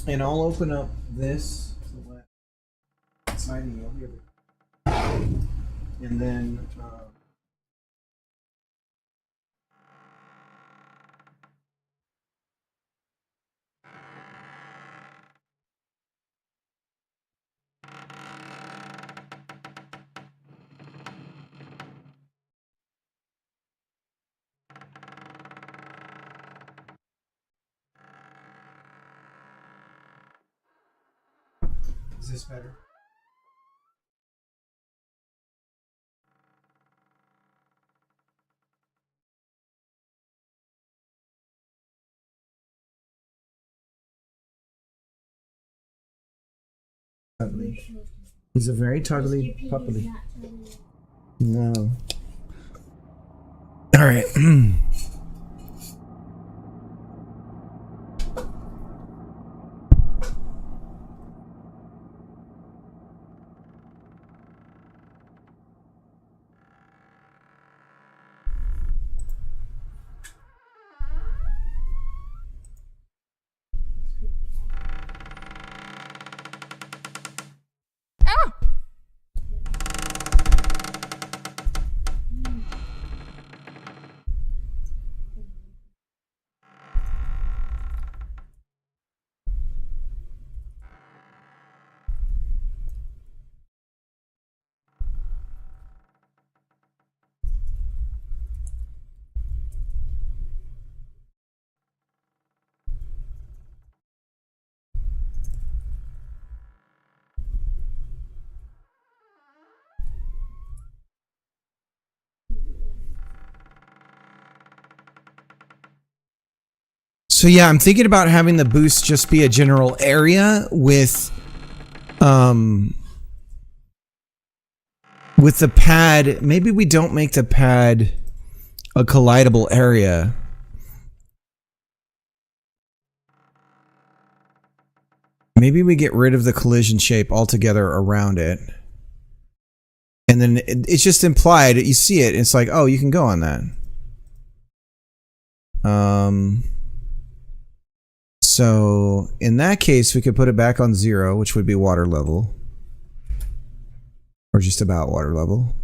And I'll open up this to let inside, and you'll hear the, and then is this better? He's a very toddly puppy. No. All right. So yeah, I'm thinking about having the boost just be a general area with the pad. Maybe we don't make the pad a collidable area. Maybe we get rid of the collision shape altogether around it. And then it's just implied, you see it, it's like, oh, you can go on that. So in that case, we could put it back on 0, which would be water level. Or just about water level.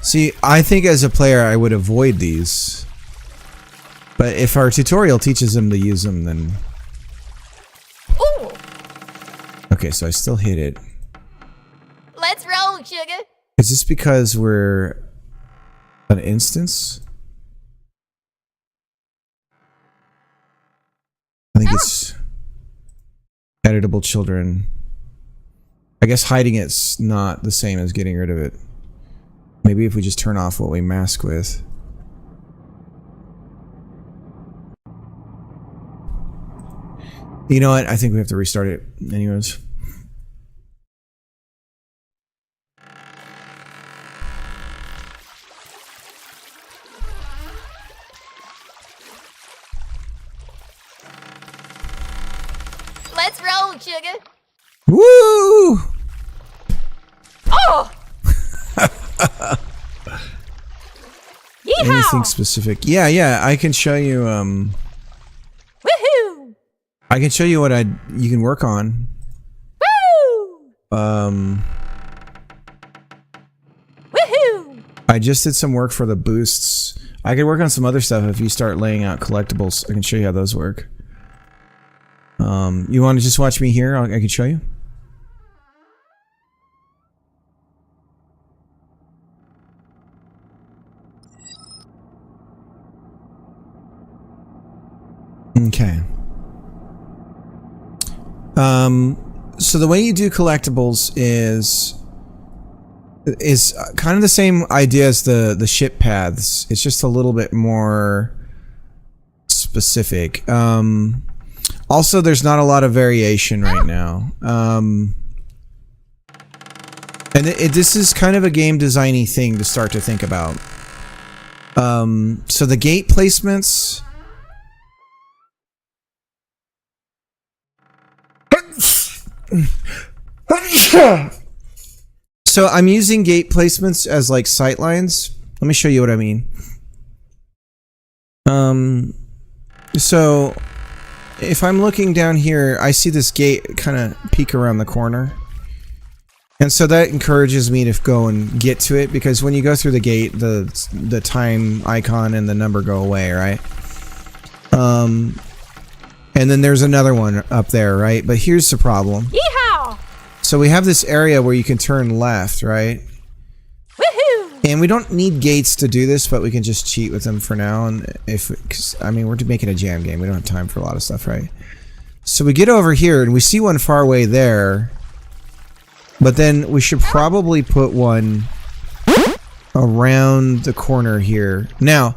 See, I think as a player I would avoid these. But if our tutorial teaches them to use them, then... Ooh. Okay, so I still hit it. Let's roll, sugar. Is this because we're an instance? I think it's editable children. I guess hiding it's not the same as getting rid of it. Maybe if we just turn off what we mask with. You know what? I think we have to restart it anyways. Let's roll, sugar. Woo! Oh! Anything specific? Yeah, I can show you, Woohoo! I can show you what you can work on. Woo! Woohoo! I just did some work for the boosts. I could work on some other stuff if you start laying out collectibles. I can show you how those work. You want to just watch me here? I can show you. Okay. So the way you do collectibles is kind of the same idea as the ship paths. It's just a little bit more specific. Also, there's not a lot of variation right now. And this is kind of a game designy thing to start to think about. So the gate placements. So I'm using gate placements as like sight lines. Let me show you what I mean. So if I'm looking down here, I see this gate kind of peek around the corner. And so that encourages me to go and get to it, because when you go through the gate, the time icon and the number go away, right? And then there's another one up there, right? But here's the problem. Yeehaw! So we have this area where you can turn left, right? Woohoo! And we don't need gates to do this, but we can just cheat with them for now. And cause, I mean, we're making a jam game. We don't have time for a lot of stuff, right? So we get over here and we see one far away there. But then we should probably put one around the corner here. Now,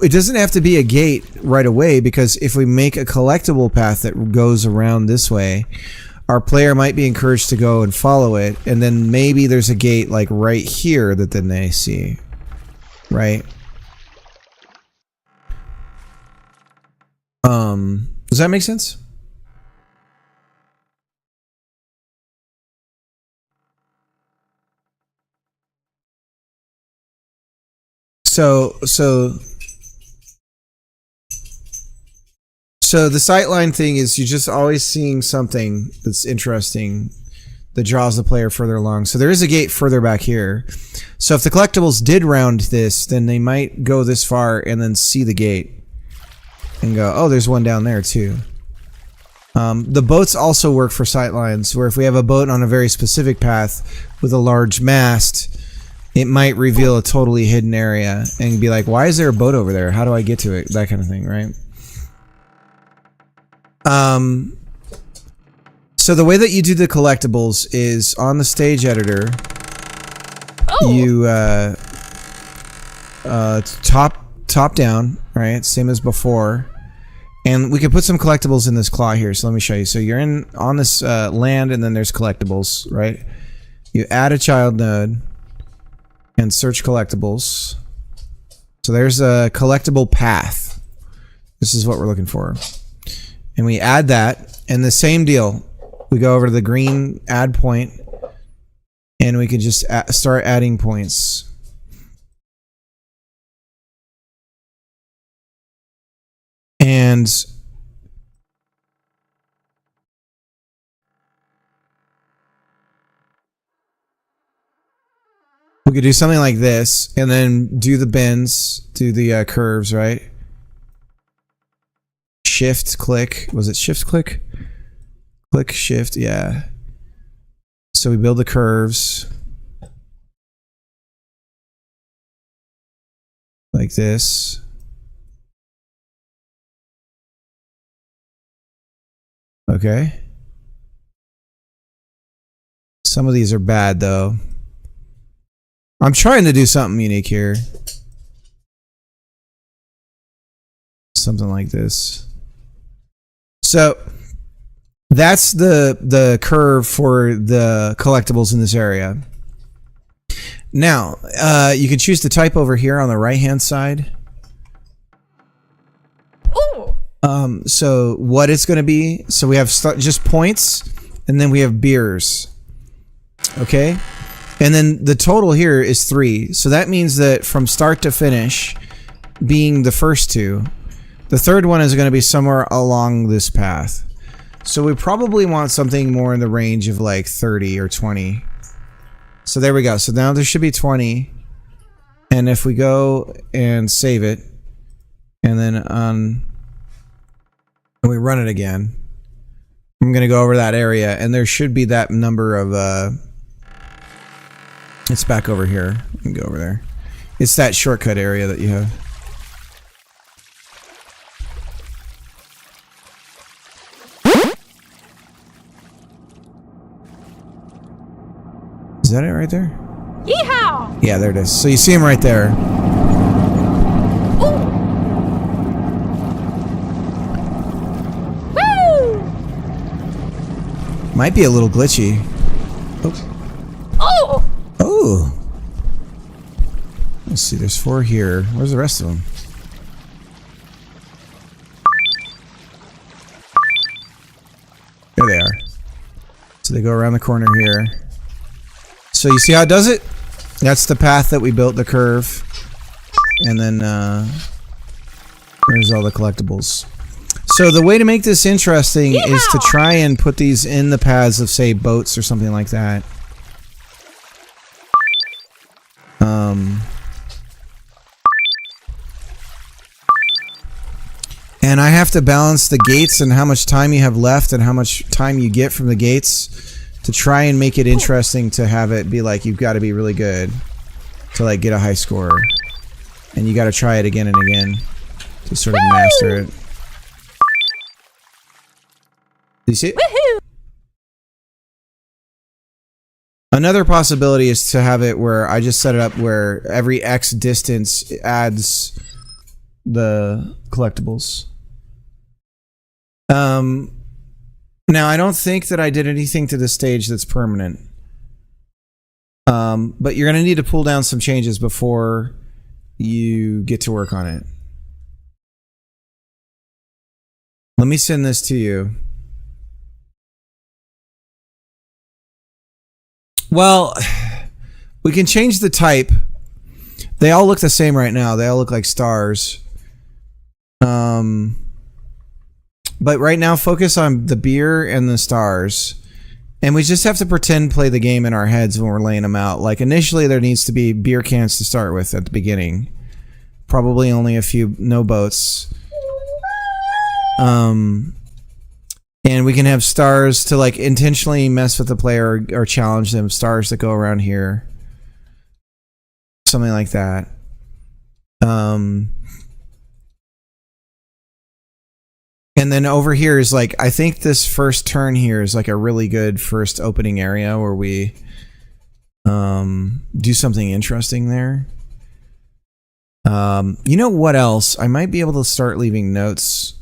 it doesn't have to be a gate right away, because if we make a collectible path that goes around this way, our player might be encouraged to go and follow it, and then maybe there's a gate like right here that then they see, right? Does that make sense? So the sightline thing is you're just always seeing something that's interesting that draws the player further along. So there is a gate further back here. So if the collectibles did round this, then they might go this far and then see the gate and go, oh, there's one down there too. The boats also work for sightlines, where if we have a boat on a very specific path with a large mast, it might reveal a totally hidden area and be like, why is there a boat over there? How do I get to it? That kind of thing, right? So the way that you do the collectibles is on the stage editor. Oh. You top down, right? Same as before. And we can put some collectibles in this claw here. So let me show you. So you're on this land, and then there's collectibles, right? You add a child node and search collectibles. So there's a collectible path. This is what we're looking for. And we add that, and the same deal. We go over to the green add point, and we can just start adding points. And we could do something like this, and then do the bends, do the curves, right? Shift, click. Was it shift, click? Click, shift, yeah. So we build the curves. Like this. Okay. Some of these are bad though. I'm trying to do something unique here. Something like this. So that's the curve for the collectibles in this area. Now, you can choose the type over here on the right hand side. Ooh. So what it's going to be, so we have just points, and then we have beers. Okay? And then the total here is 3. So that means that from start to finish, being the first 2, the third one is going to be somewhere along this path. So we probably want something more in the range of like 30 or 20. So there we go. So now there should be 20. And if we go and save it, and then and we run it again, I'm going to go over that area, and there should be that number of, it's back over here. We can go over there. It's that shortcut area that you have. Is that it right there? Yeehaw! Yeah, there it is. So you see him right there. Ooh. Woo! Might be a little glitchy. Oh! Oh. Let's see, there's 4 here. Where's the rest of them? There they are. So they go around the corner here. So you see how it does it? That's the path that we built, the curve. And then there's all the collectibles. So the way to make this interesting is to try and put these in the paths of, say, boats or something like that. And I have to balance the gates and how much time you have left and how much time you get from the gates to try and make it interesting, to have it be like you've got to be really good to like get a high score. And you got to try it again and again to sort of master it. Do you see it? Woohoo! Another possibility is to have it where I just set it up where every X distance adds the collectibles. Now I don't think that I did anything to the stage that's permanent. But you're gonna need to pull down some changes before you get to work on it. Let me send this to you. Well, we can change the type. They all look the same right now. They all look like stars. But right now, focus on the beer and the stars. And we just have to pretend play the game in our heads when we're laying them out. Like, initially, there needs to be beer cans to start with at the beginning. Probably only a few, no boats. And we can have stars to, like, intentionally mess with the player or challenge them. Stars that go around here. Something like that. And then over here is like, I think this first turn here is like a really good first opening area where we do something interesting there. You know what else? I might be able to start leaving notes.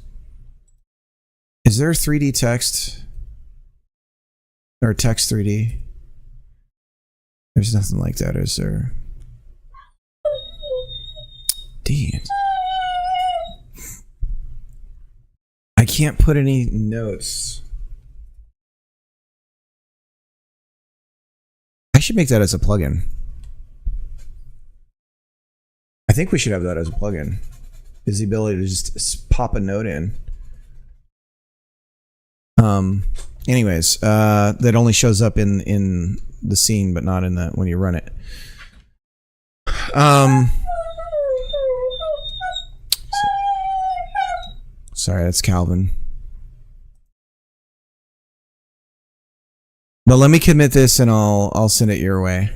Is there 3D text? Or text 3D? There's nothing like that, is there? Damn. I can't put any notes. I should make that as a plugin. I think we should have that as a plugin. Is the ability to just pop a note in. Anyways, that only shows up in the scene, but not in the when you run it. Sorry, that's Calvin. But let me commit this and I'll send it your way.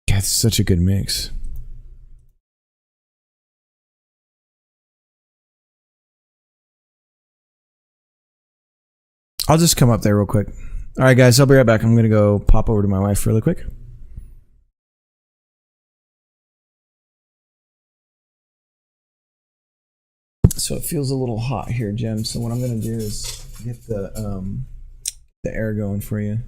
Yeah, it's such a good mix. I'll just come up there real quick. All right, guys, I'll be right back. I'm going to go pop over to my wife really quick. So it feels a little hot here, Jim. So what I'm going to do is get the air going for you.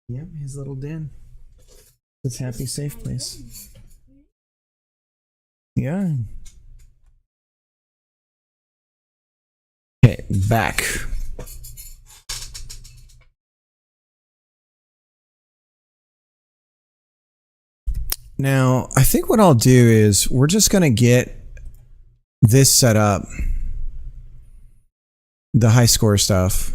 Yep, his little den. His happy, safe place. Yeah. Okay, back. Now, I think what I'll do is we're just going to get this set up. The high score stuff.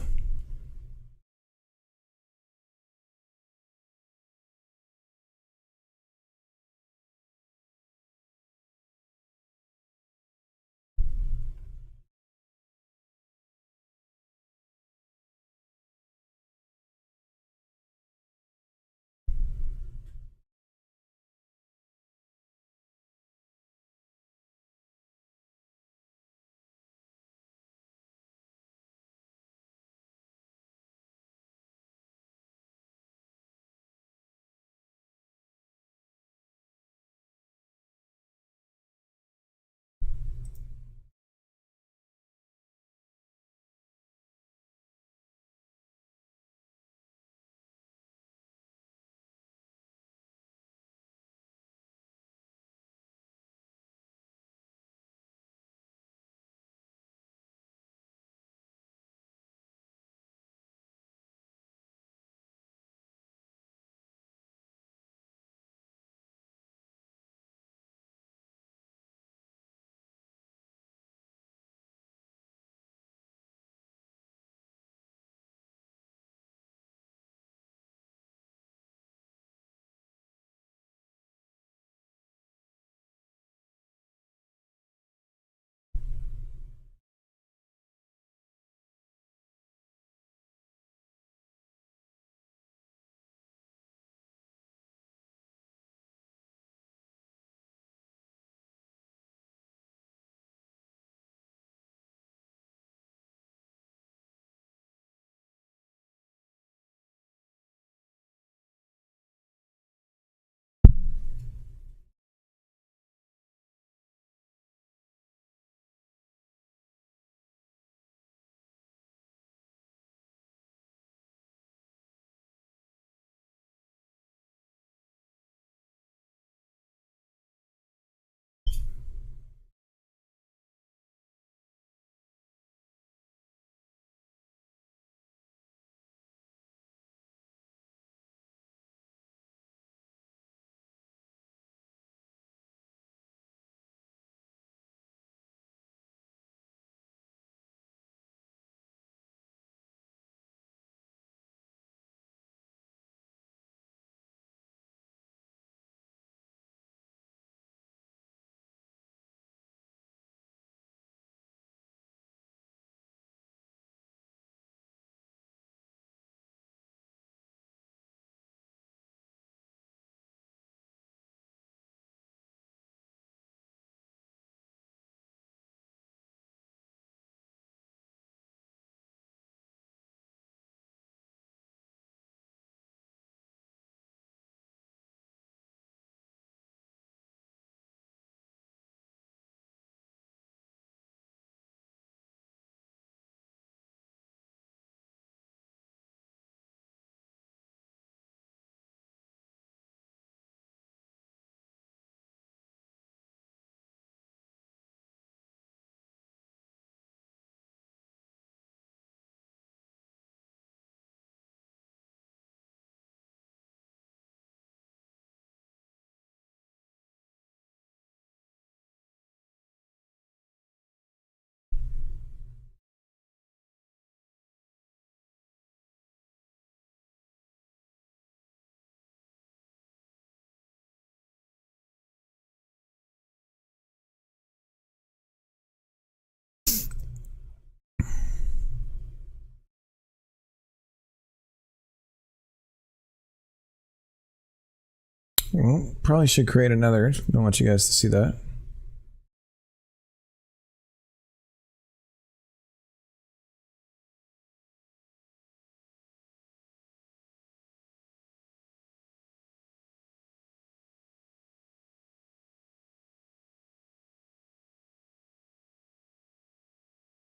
Well, probably should create another. Don't want you guys to see that.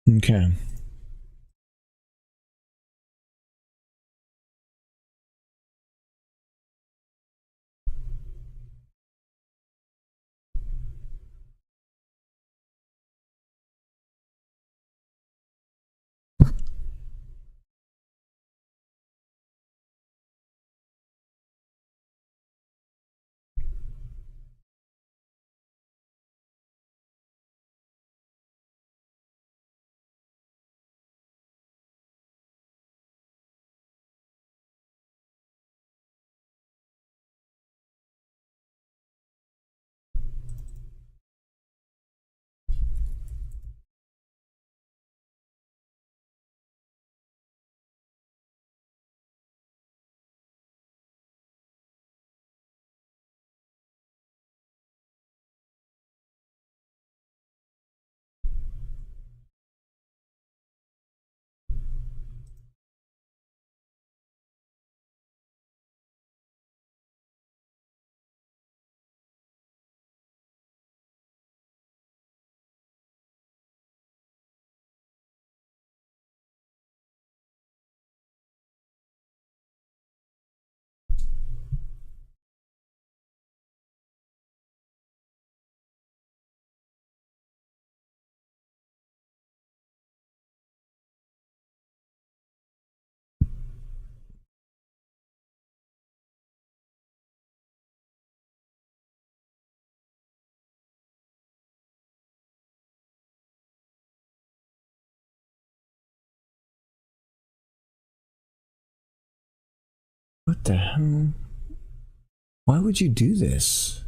Okay. What the hell? Why would you do this?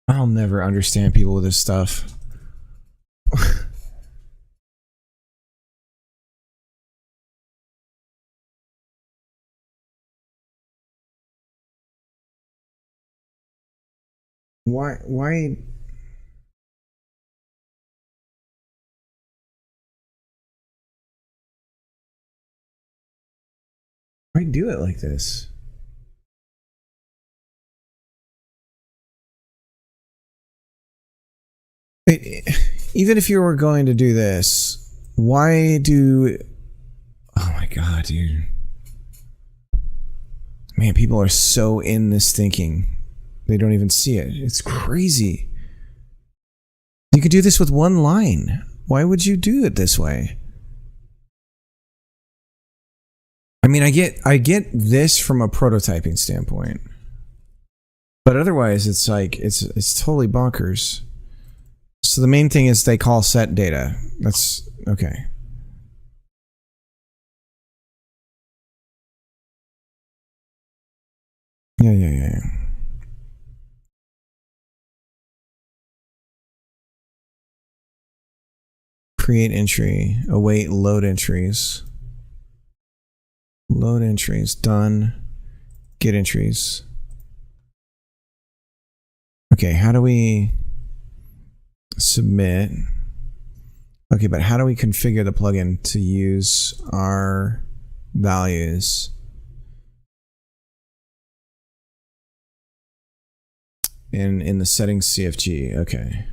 I'll never understand people with this stuff. Why do it like this? Even if you were going to do this, why do... Oh my god, dude. Man, people are so in this thinking. They don't even see it. It's crazy. You could do this with one line. Why would you do it this way? I mean, I get this from a prototyping standpoint. But otherwise, it's like, it's totally bonkers. So the main thing is they call set data. That's okay. Yeah. Create entry. Await load entries. Load entries. Done. Get entries. Okay, how do we submit? Okay, but how do we configure the plugin to use our values? In the settings CFG, okay.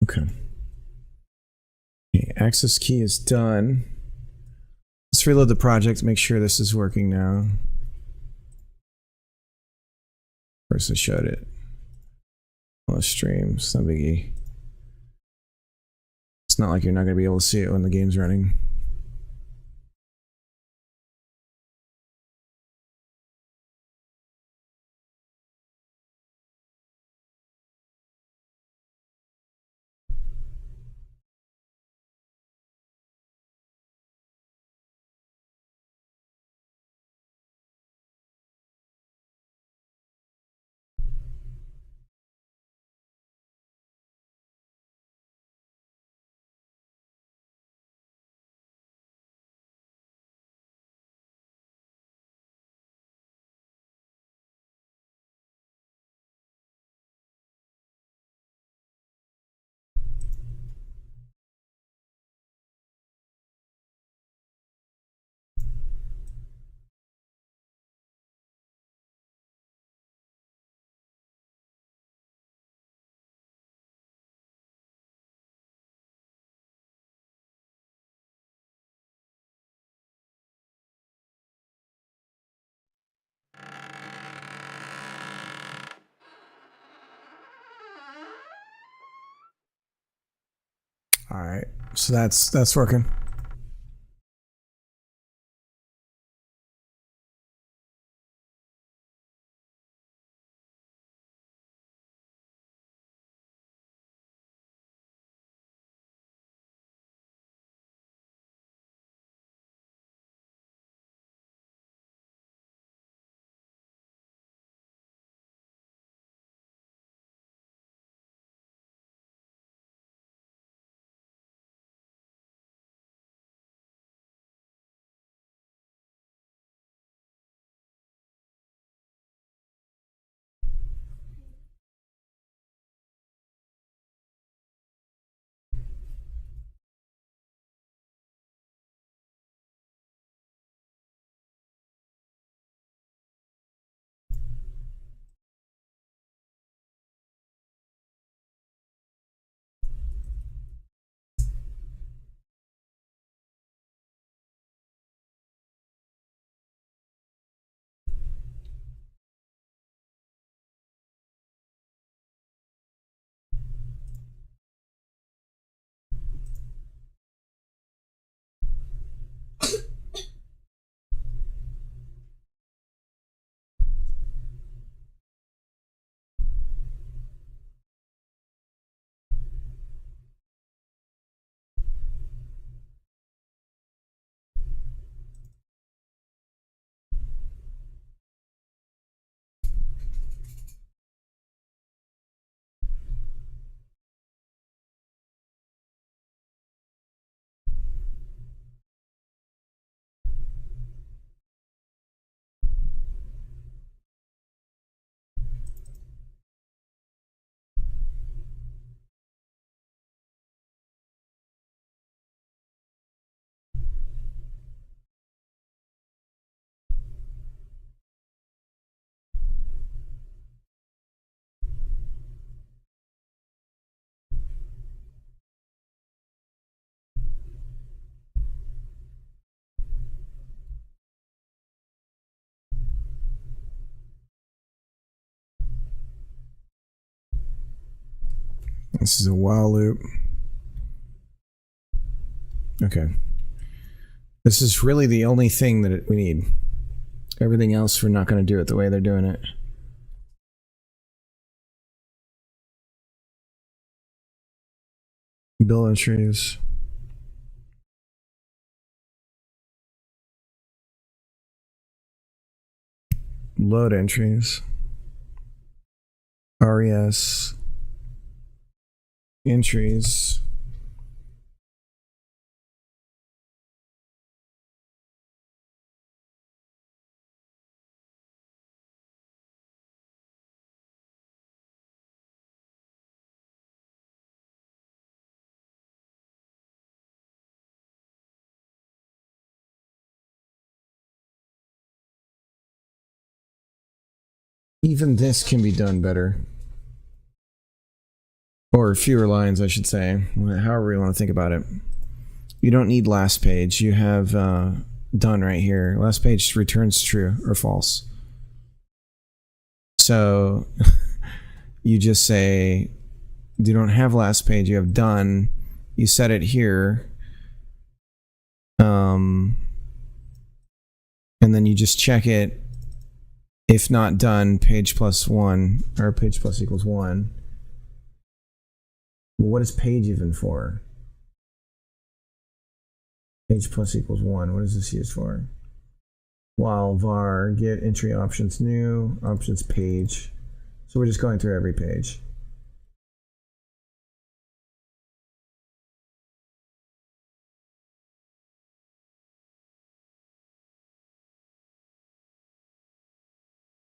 Okay. Access key is done. Let's reload the project, make sure this is working now. First I showed it. On the stream, it's no biggie. It's not like you're not going to be able to see it when the game's running. All right, so that's working. This is a while loop. Okay. This is really the only thing that we need. Everything else, we're not going to do it the way they're doing it. Bill entries. Load entries. RES. Entries. Even this can be done better. Or fewer lines, I should say. However you want to think about it. You don't need last page. You have done right here. Last page returns true or false. So you just say, you don't have last page, you have done. You set it here. And then you just check it. If not done, page plus 1, or page plus equals 1. Well, what is page even for? Page plus equals 1. What is this used for? While var get entry options new, options page. So we're just going through every page.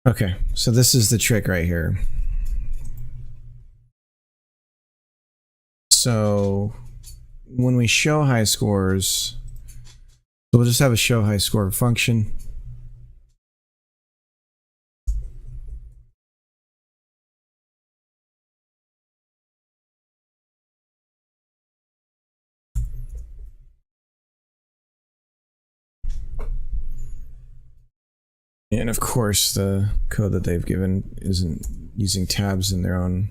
Okay, so this is the trick right here. So when we show high scores, we'll just have a show high score function. And of course, the code that they've given isn't using tabs in their own.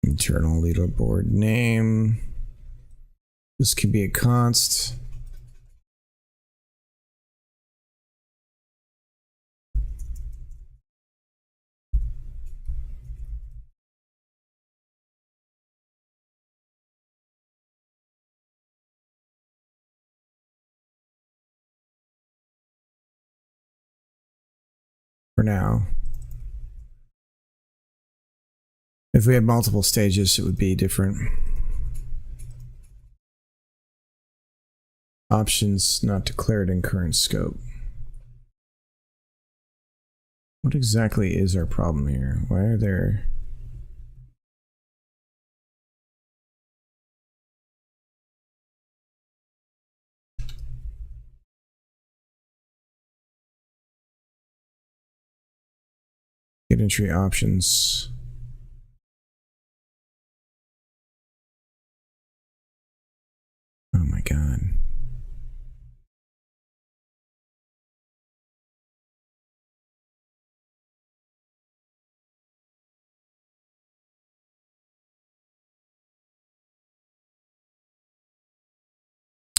Internal leaderboard name. This could be a const. For now. If we had multiple stages, it would be different. Options not declared in current scope. What exactly is our problem here? Why are there... Get entry options. Oh my god.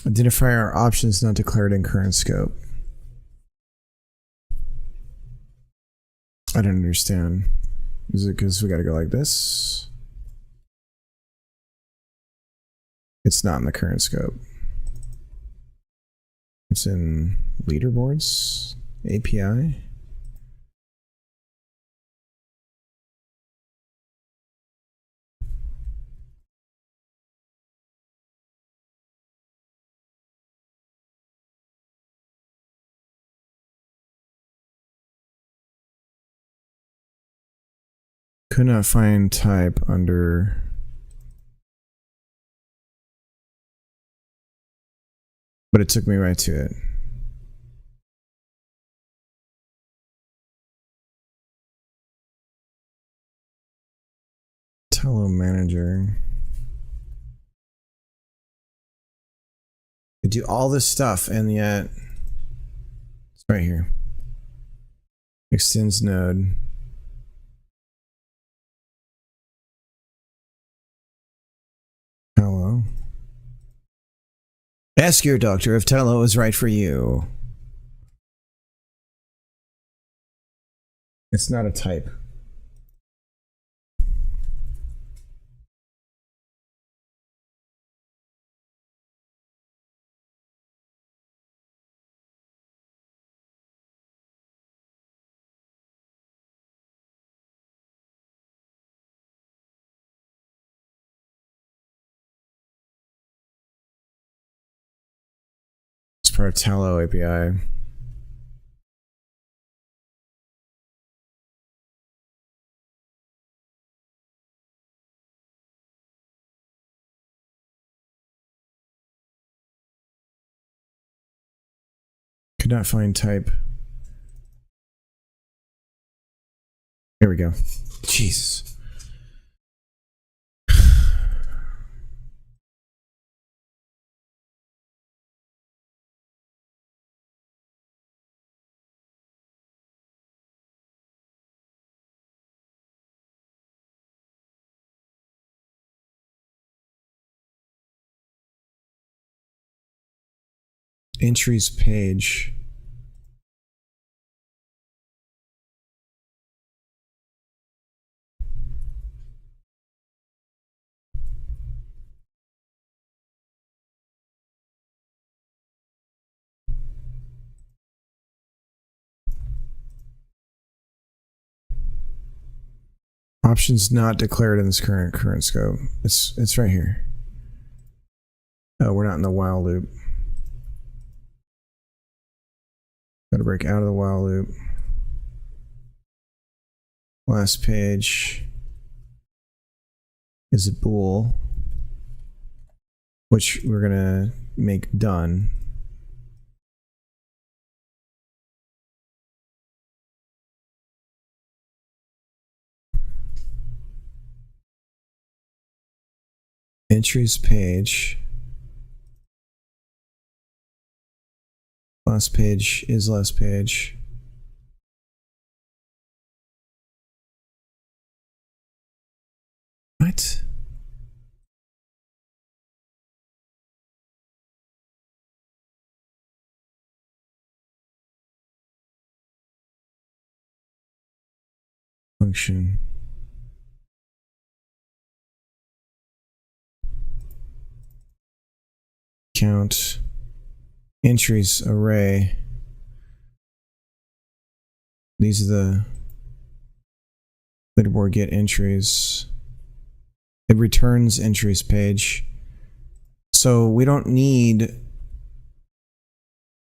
Identify our options not declared in current scope. I don't understand. Is it because we gotta go like this? It's not in the current scope. It's in leaderboards, API. Could not find type under... But it took me right to it. Hello, manager. I do all this stuff and yet it's right here. Extends node. Hello. Ask your doctor if Tello is right for you. It's not a type. Part of Tallow API. Could not find type. Here we go. Jesus. Entries page. Options not declared in this current scope. It's right here. Oh, we're not in the while loop. Gotta break out of the while loop. Last page is a bool, which we're gonna make done. Entries page. Last page is last page. What? Function. Count. Entries array. These are the leaderboard get entries. It returns entries page. So we don't need...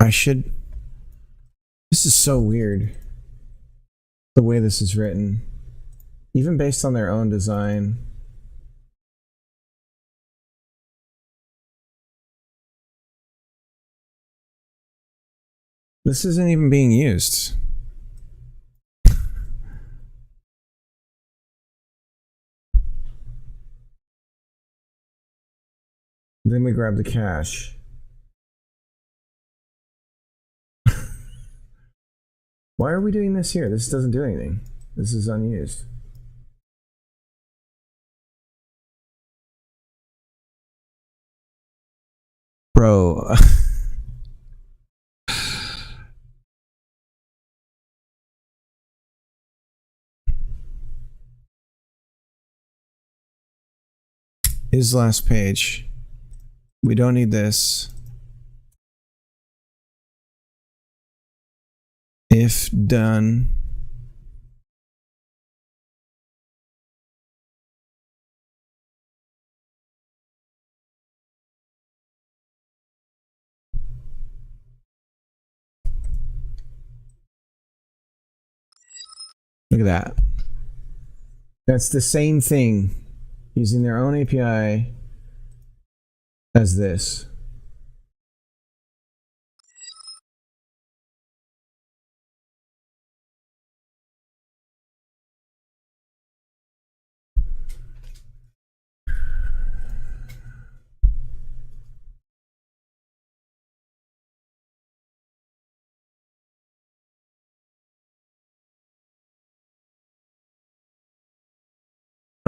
This is so weird. The way this is written. Even based on their own design. This isn't even being used. Then we grab the cache. Why are we doing this here? This doesn't do anything. This is unused. Bro. Is last page. We don't need this. If done. Look at that. That's the same thing, using their own API as this.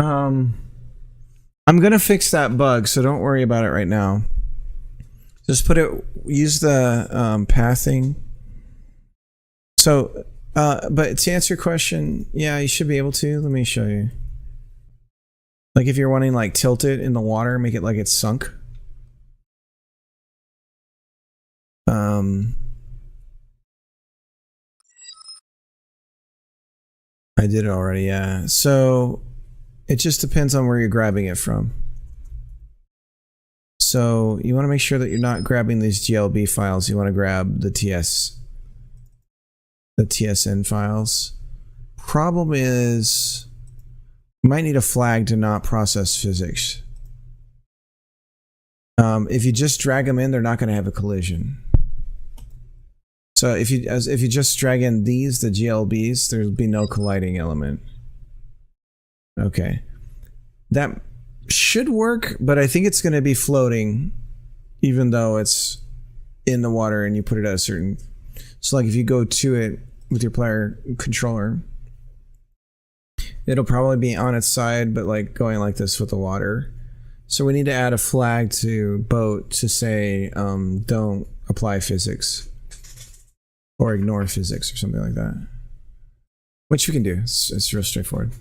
I'm gonna fix that bug, so don't worry about it right now. Just use the pathing. So, but to answer your question, yeah, you should be able to. Let me show you. Like if you're wanting like tilt it in the water, make it like it's sunk. I did it already, yeah. So it just depends on where you're grabbing it from. So you want to make sure that you're not grabbing these GLB files. You want to grab the TSN files. Problem is, you might need a flag to not process physics. If you just drag them in, they're not going to have a collision. So if you just drag in the GLBs, there'll be no colliding element. Okay, that should work, but I think it's going to be floating, even though it's in the water and you put it at a certain. So like if you go to it with your player controller, it'll probably be on its side, but like going like this with the water. So we need to add a flag to boat to say don't apply physics or ignore physics or something like that, which we can do. It's real straightforward.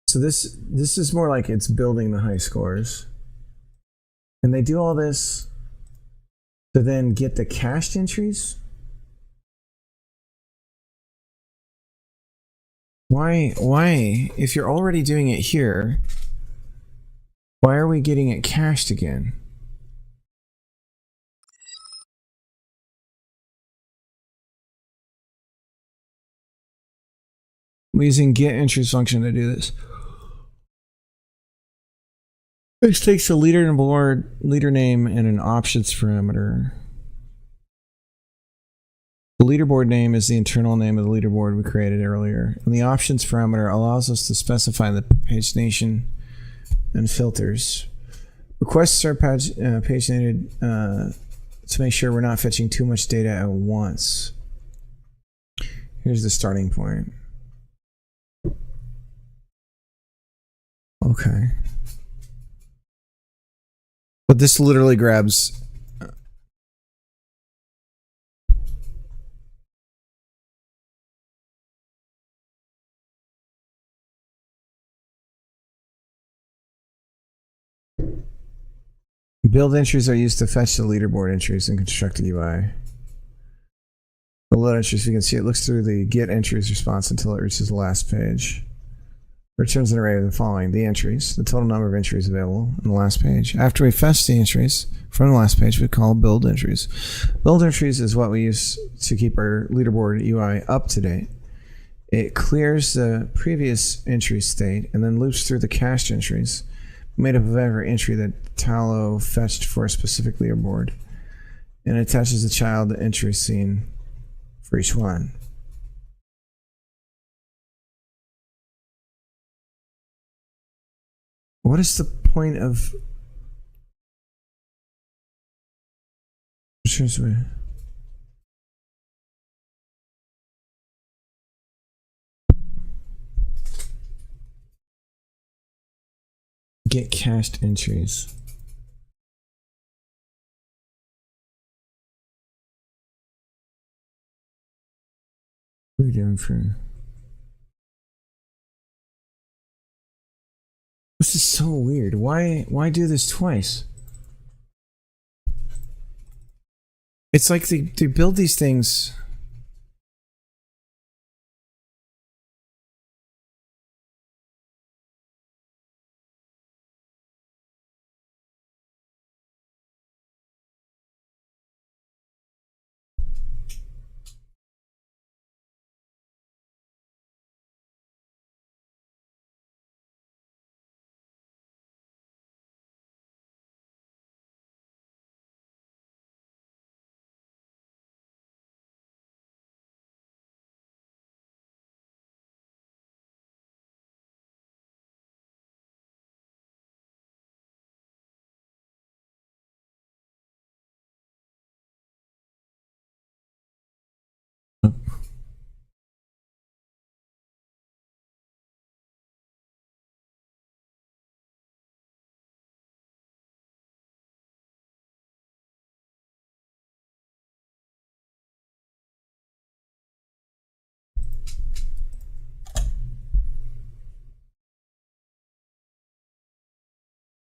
So this is more like it's building the high scores. And they do all this to then get the cached entries? Why, if you're already doing it here, why are we getting it cached again? I'm using get entries function to do this. This takes a leader name and an options parameter. The leaderboard name is the internal name of the leaderboard we created earlier, and the options parameter allows us to specify the pagination and filters. Requests are paginated to make sure we're not fetching too much data at once. Here's the starting point. Okay. But this literally grabs build entries are used to fetch the leaderboard entries and construct the UI. The load entries, you can see it looks through the get entries response until it reaches the last page. Returns an array of the following: the entries, the total number of entries available on the last page. After we fetch the entries from the last page, we call build entries. Build entries is what we use to keep our leaderboard UI up to date. It clears the previous entry state and then loops through the cached entries, made up of every entry that Tallow fetched for a specific leaderboard, and attaches the child entry scene for each one. What is the point of get cached entries? What are we doing for? This is so weird. Why do this twice? It's like they build these things.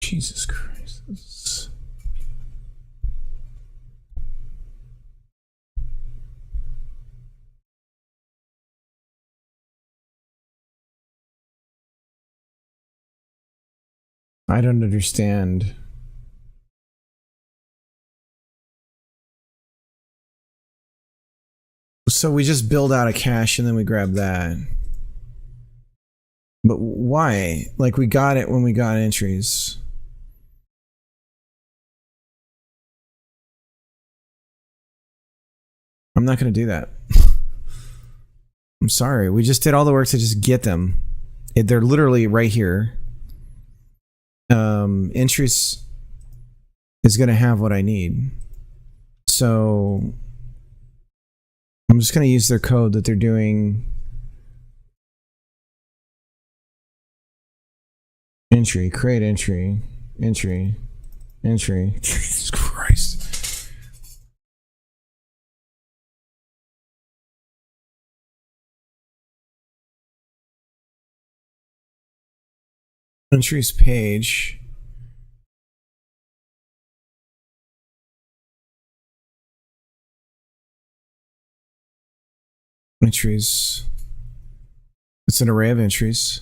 Jesus Christ. I don't understand. So we just build out a cache and then we grab that. But why? Like, we got it when we got entries. I'm not going to do that. I'm sorry. We just did all the work to just get them. They're literally right here. Entries is going to have what I need. So I'm just going to use their code that they're doing. Entry, create entry, entry, entry. Jesus Christ. Entries page. Entries. It's an array of entries.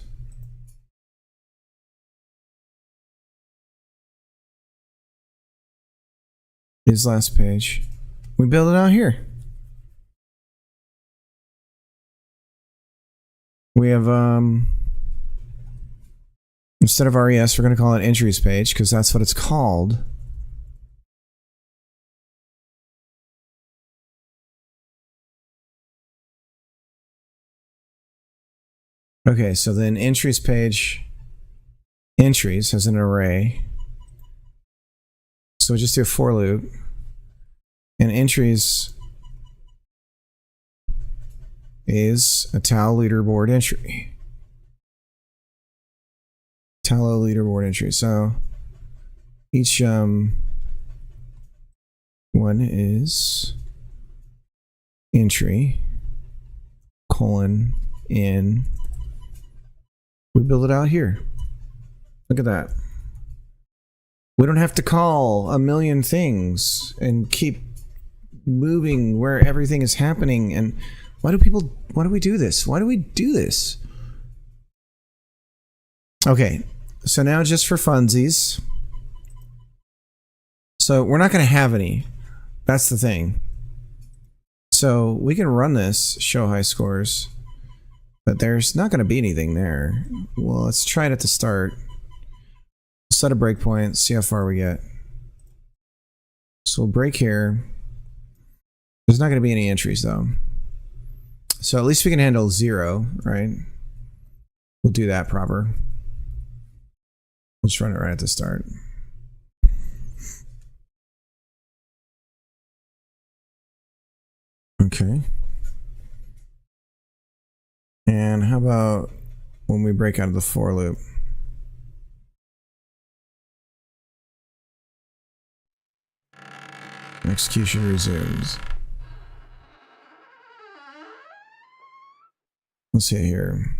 His last page. We build it out here. We have instead of res, we're going to call it entries page because that's what it's called. Okay, so then entries page, entries has an array. So we just do a for loop, and entries is a Tau leaderboard entry. Tau leaderboard entry. So each one is entry colon in. We build it out here. Look at that. We don't have to call a million things and keep moving where everything is happening. And why do we do this? Why do we do this? Okay, so now just for funsies. So we're not going to have any. That's the thing. So we can run this, show high scores, but there's not going to be anything there. Well, let's try it at the start. Set a breakpoint, see how far we get. So we'll break here. There's not going to be any entries though. So at least we can handle 0, right? We'll do that proper. We'll just run it right at the start. Okay. And how about when we break out of the for loop? Execution resumes. Let's see here.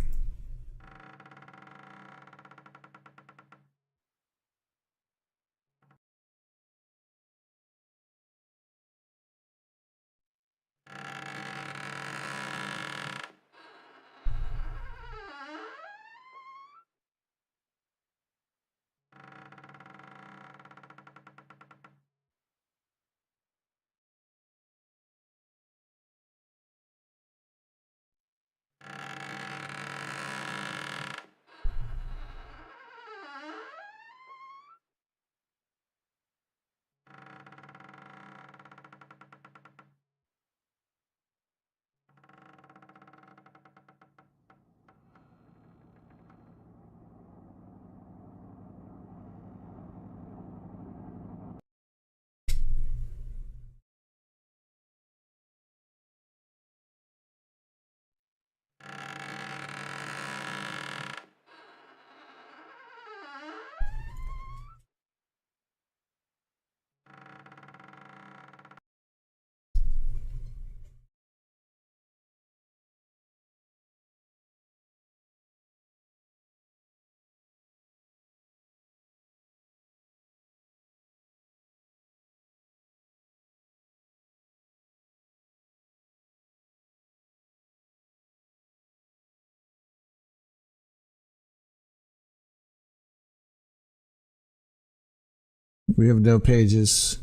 We have no pages.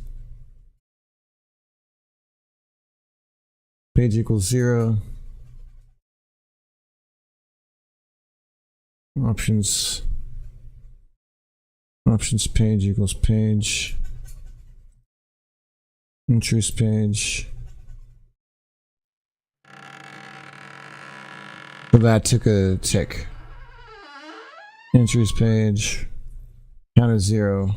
Page equals 0. Options. Options page equals page. Entries page. So that took a tick. Entries page. Counted 0.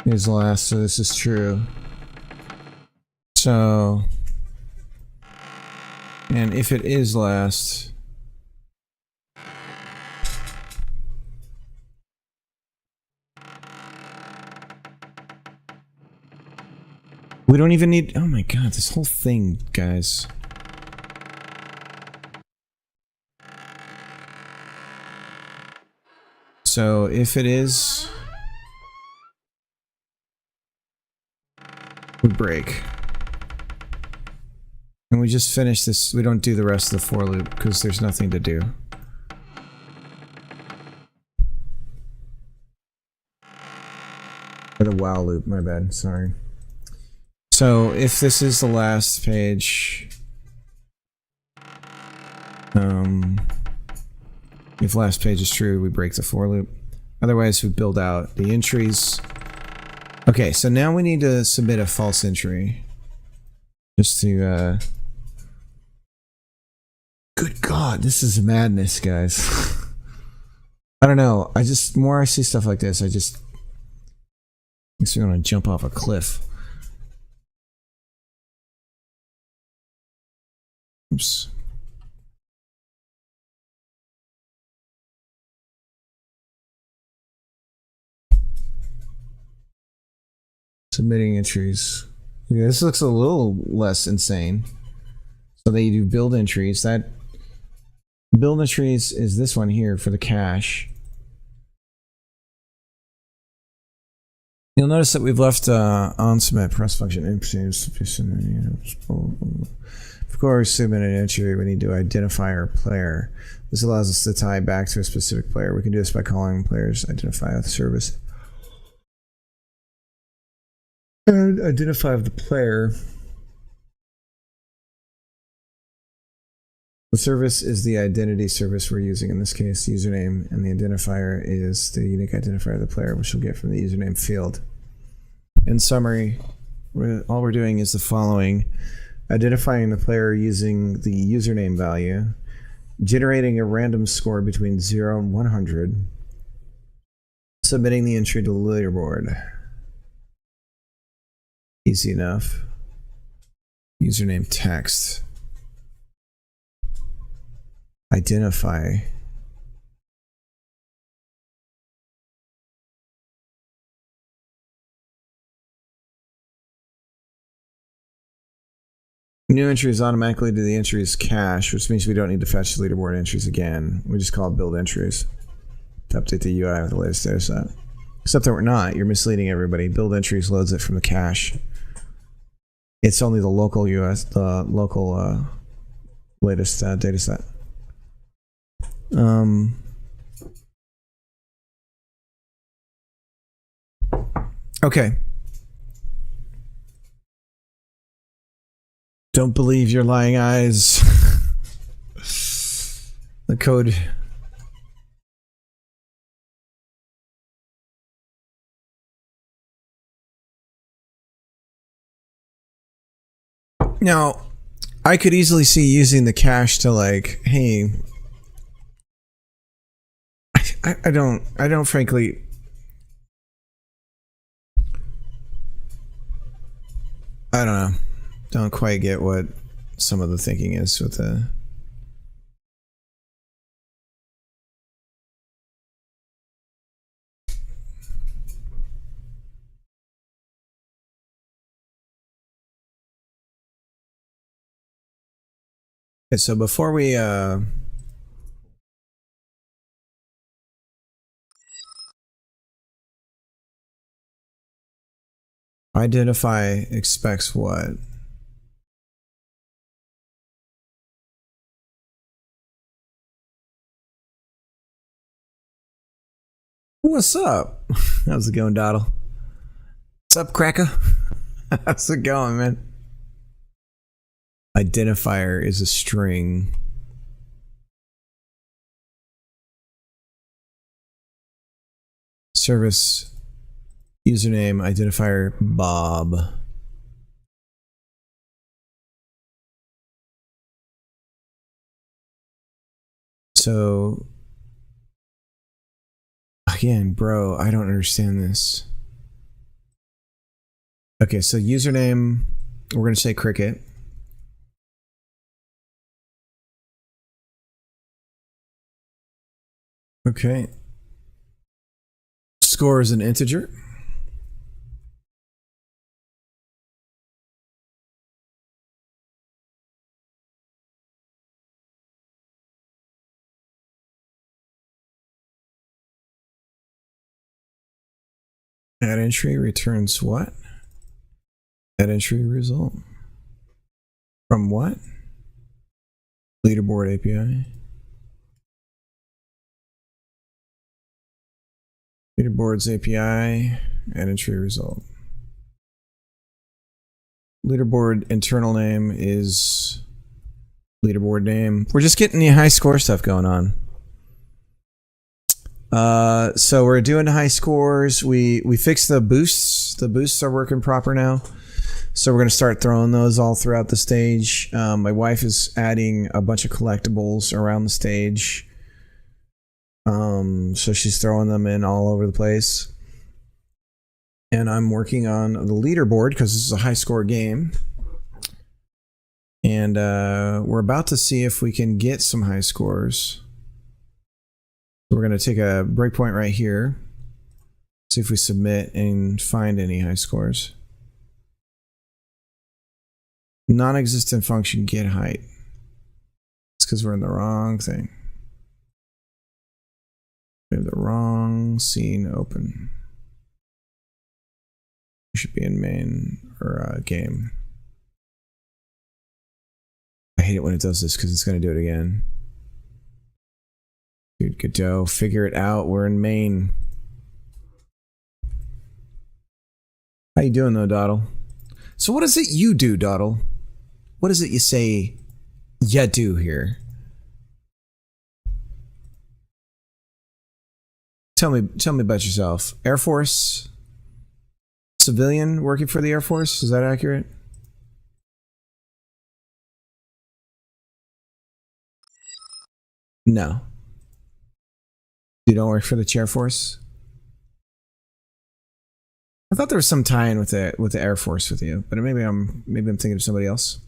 Is last, so this is true. So, and if it is last, we don't even need, oh my god, this whole thing, guys. So if it is, we break. And we just finish this, we don't do the rest of the for loop because there's nothing to do. Or the while loop, my bad, sorry. So if this is the last page, if last page is true, we break the for loop. Otherwise, we build out the entries. Okay, so now we need to submit a false entry. Just to, good God, this is madness, guys. I don't know, more I see stuff like this, makes me want to jump off a cliff. Oops. Submitting entries. Yeah, this looks a little less insane. So they do build entries. That build entries is this one here for the cache. You'll notice that we've left on submit press function entries. Before we submit an entry, we need to identify our player. This allows us to tie back to a specific player. We can do this by calling players identify with service. And identify the player. The service is the identity service we're using, in this case, username, and the identifier is the unique identifier of the player, which we'll get from the username field. In summary, all we're doing is the following: identifying the player using the username value, generating a random score between 0 and 100, submitting the entry to the leaderboard. Easy enough. Username text. Identify. New entries automatically do the entries cache, which means we don't need to fetch the leaderboard entries again. We just call it build entries to update the UI with the latest data set. Except that we're not. You're misleading everybody. Build entries loads it from the cache. It's only the local latest data set. Okay. Don't believe your lying eyes. The code. Now, I could easily see using the cache to like, hey, I don't frankly, I don't know. Don't quite get what some of the thinking is with the... Okay, so before we identify expects what? What's up? How's it going, Doddle? What's up, Cracker? How's it going, man? Identifier is a string. Service username identifier Bob. So again, bro, I don't understand this. Okay, so username, we're going to say Cricket. Okay. Score is an integer. Add entry returns what? Add entry result. From what? Leaderboard API. Leaderboards API, add entry result. Leaderboard internal name is leaderboard name. We're just getting the high score stuff going on. So we're doing high scores. We fixed the boosts. The boosts are working proper now. So we're going to start throwing those all throughout the stage. My wife is adding a bunch of collectibles around the stage. So she's throwing them in all over the place. And I'm working on the leaderboard because this is a high score game. And we're about to see if we can get some high scores. We're going to take a breakpoint right here. See if we submit and find any high scores. Non-existent function get height. It's because we're in the wrong thing. We have the wrong scene open. We should be in main or game. I hate it when it does this because it's going to do it again. Dude, Godot, figure it out. We're in main. How you doing though, Doddle? So what is it you do, Doddle? What is it you say you do here? Tell me about yourself. Air Force? Civilian working for the Air Force? Is that accurate? No. You don't work for the Chair Force? I thought there was some tie-in with the Air Force with you, but maybe I'm thinking of somebody else.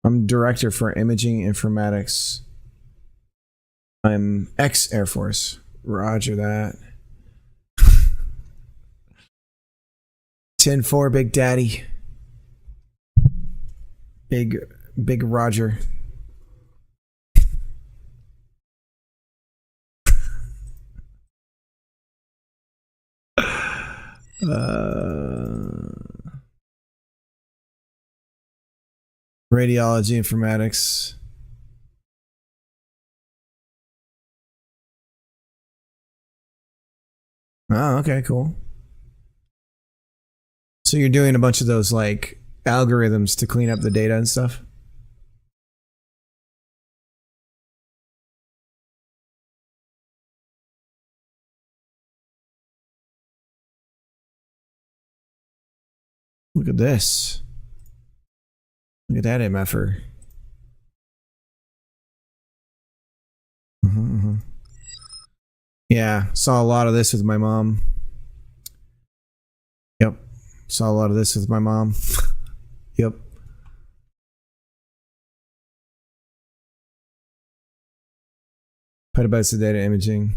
I'm director for imaging informatics. I'm ex-Air Force. Roger that. 10-4, Big Daddy. Big Roger. Radiology informatics. Oh, okay, cool. So you're doing a bunch of those like algorithms to clean up the data and stuff? Look at this. Look at that MFer. Yeah, saw a lot of this with my mom. Yep. Saw a lot of this with my mom. Yep. Petabytes of data imaging.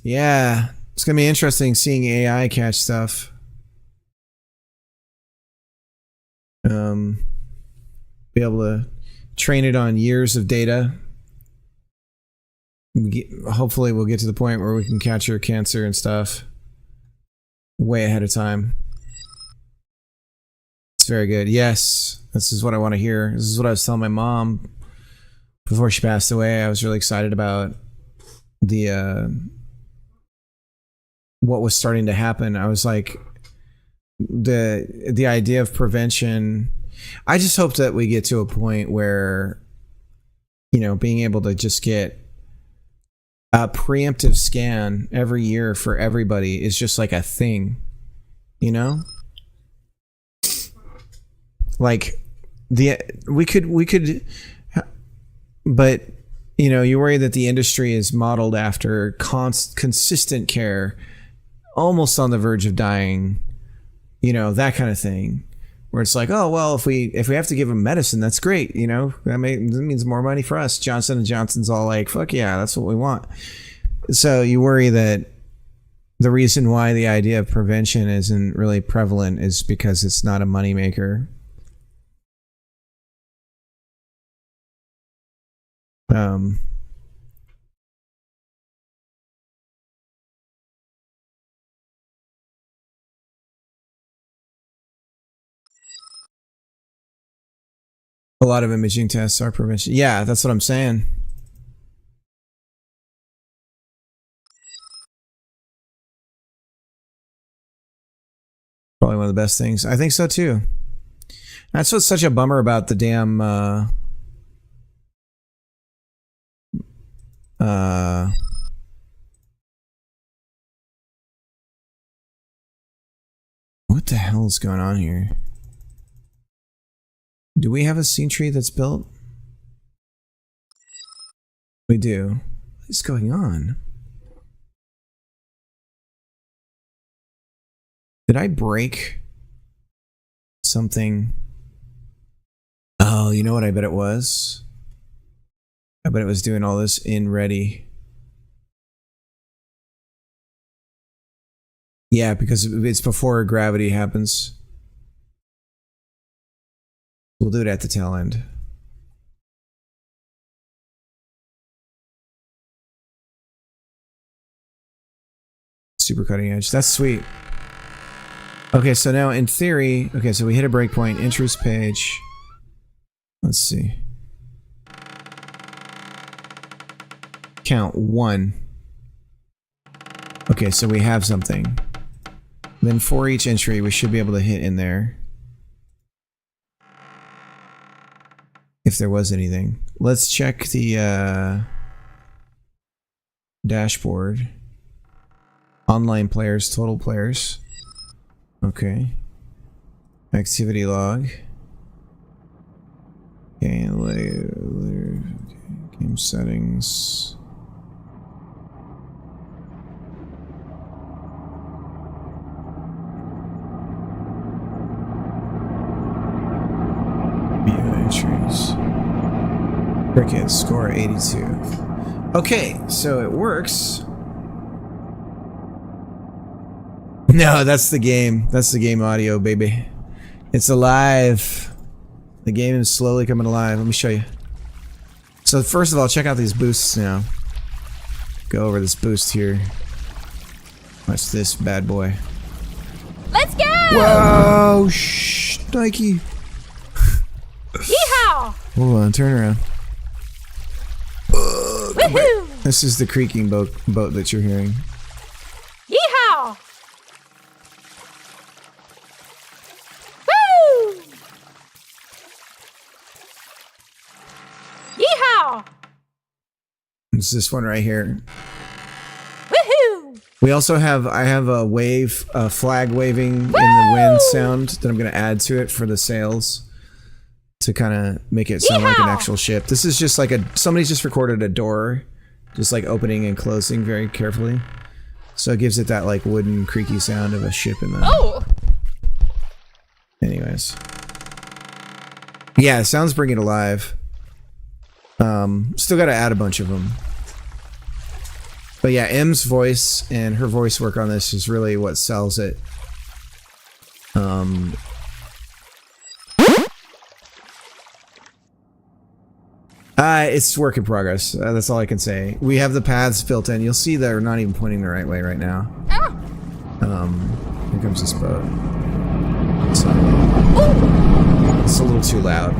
Yeah, it's gonna be interesting seeing AI catch stuff. Be able to train it on years of data. Hopefully we'll get to the point where we can capture cancer and stuff way ahead of time. very good. Yes, this is what I want to hear. This is what I was telling my mom before she passed away. I was really excited about the what was starting to happen. I was like, the idea of prevention. I just hope that we get to a point where, you know, being able to just get a preemptive scan every year for everybody is just like a thing, you know? Like we could, but you know, you worry that the industry is modeled after consistent care, almost on the verge of dying, you know, that kind of thing, where it's like, oh well, if we have to give them medicine, that's great, you know, that means more money for us. Johnson & Johnson's all like, fuck yeah, that's what we want. So you worry that the reason why the idea of prevention isn't really prevalent is because it's not a moneymaker. A lot of imaging tests are prevention. Yeah, that's what I'm saying. Probably one of the best things. I think so too. That's what's such a bummer about the damn what the hell is going on here? Do we have a scene tree that's built? We do. What is going on? Did I break something? Oh, you know what I bet it was? I bet it was doing all this in ready. Yeah, because it's before gravity happens. We'll do it at the tail end. Super cutting edge. That's sweet. Okay, so now in theory, okay, so we hit a breakpoint, intros page. Let's see. Count 1. Okay, so we have something. Then for each entry, we should be able to hit in there. If there was anything. Let's check the dashboard. Online players, total players. Okay. Activity log. Okay, later, okay. Game settings. Entries. Cricket score 82. Okay, so it works. No, that's the game. That's the game audio, baby. It's alive. The game is slowly coming alive. Let me show you. So first of all, check out these boosts now. Go over this boost here. Watch this bad boy. Let's go! Whoa! Shh, Nike. Yeehaw! Hold on, turn around. Woohoo! This is the creaking boat that you're hearing. Yeehaw! Woo! Yeehaw! It's this one right here. Woohoo! We also have, I have a wave, a flag waving in the wind sound that I'm going to add to it for the sails to kind of make it sound like an actual ship. This is just like somebody's just recorded a door, just like opening and closing very carefully. So it gives it that like wooden creaky sound of a ship in the... Oh! Anyways. Yeah, sounds bring it alive. Still got to add a bunch of them. But yeah, M's voice and her voice work on this is really what sells it. It's work in progress. That's all I can say. We have the paths built in. You'll see they're not even pointing the right way right now. Ah. Here comes this boat. So, It's a little too loud.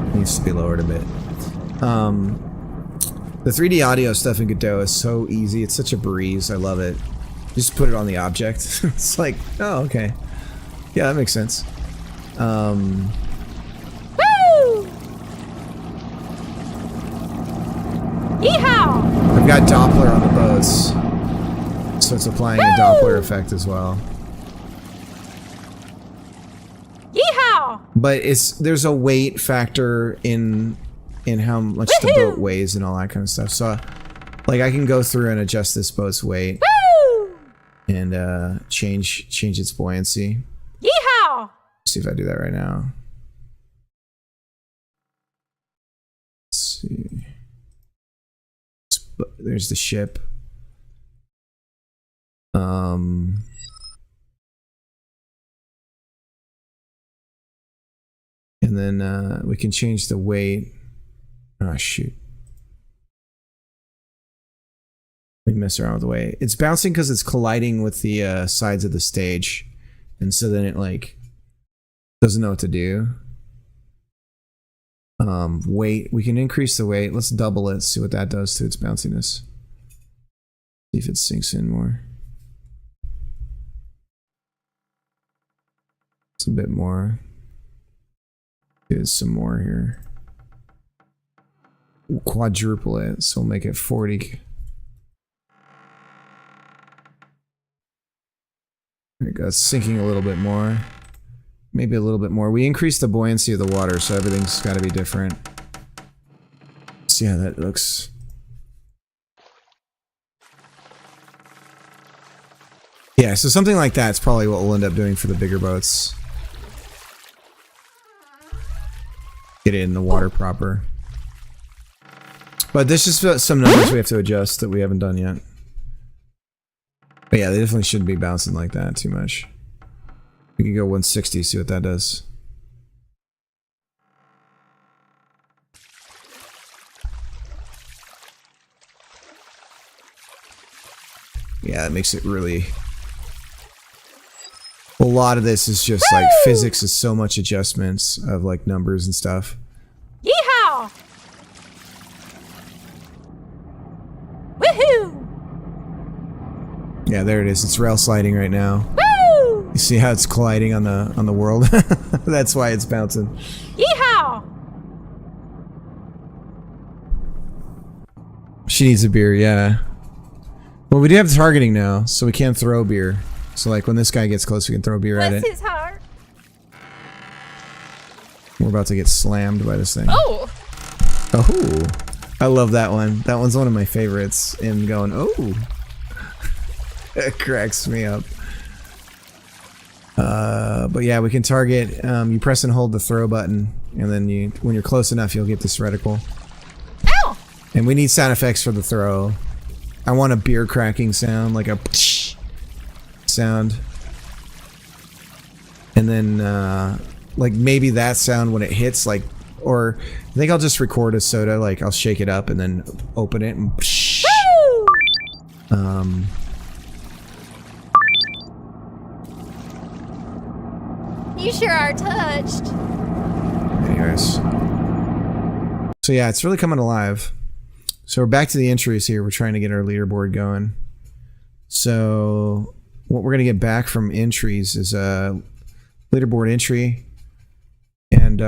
It needs to be lowered a bit. The 3D audio stuff in Godot is so easy. It's such a breeze. I love it. Just put it on the object. It's like, oh, okay. Yeah, that makes sense. Woo! Yeehaw! I've got Doppler on the boats, so it's applying a Doppler effect as well. Yeehaw! But there's a weight factor in how much the boat weighs and all that kind of stuff. So, like, I can go through and adjust this boat's weight Woo! and change its buoyancy. Yeehaw! See if I do that right now. Let's see. There's the ship. And then we can change the weight. Oh shoot. Let me mess around with the weight. It's bouncing because it's colliding with the sides of the stage. And so then it like doesn't know what to do. Weight. We can increase the weight. Let's double it. See what that does to its bounciness. See if it sinks in more. It's a bit more. There's some more here. We'll quadruple it, so we'll make it 40. There it goes. Sinking a little bit more. Maybe a little bit more. We increased the buoyancy of the water, so everything's got to be different. See how that looks. Yeah, so something like that's probably what we'll end up doing for the bigger boats. Get it in the water proper. But there's just some numbers we have to adjust that we haven't done yet. But yeah, they definitely shouldn't be bouncing like that too much. We can go 160, see what that does. Yeah, that makes it really... A lot of this is just like physics is so much adjustments of like numbers and stuff. Yeehaw! Woohoo! Yeah, there it is. It's rail sliding right now. Woo! You see how it's colliding on the world? That's why it's bouncing. Yeehaw! She needs a beer, yeah. Well, we do have targeting now, so we can throw beer. So like when this guy gets close, we can throw beer at Bless it. his heart. We're about to get slammed by this thing. Oh! Oh! I love that one. That one's one of my favorites. And going, oh! It cracks me up. But yeah, we can target. You press and hold the throw button, and then when you're close enough, you'll get this reticle. Ow! And we need sound effects for the throw. I want a beer cracking sound, like a sound. And then, like maybe that sound when it hits, like, or I think I'll just record a soda, like I'll shake it up and then open it and Woo! You sure are touched. Anyways. So yeah, it's really coming alive. So we're back to the entries here. We're trying to get our leaderboard going. So what we're going to get back from entries is a leaderboard entry. And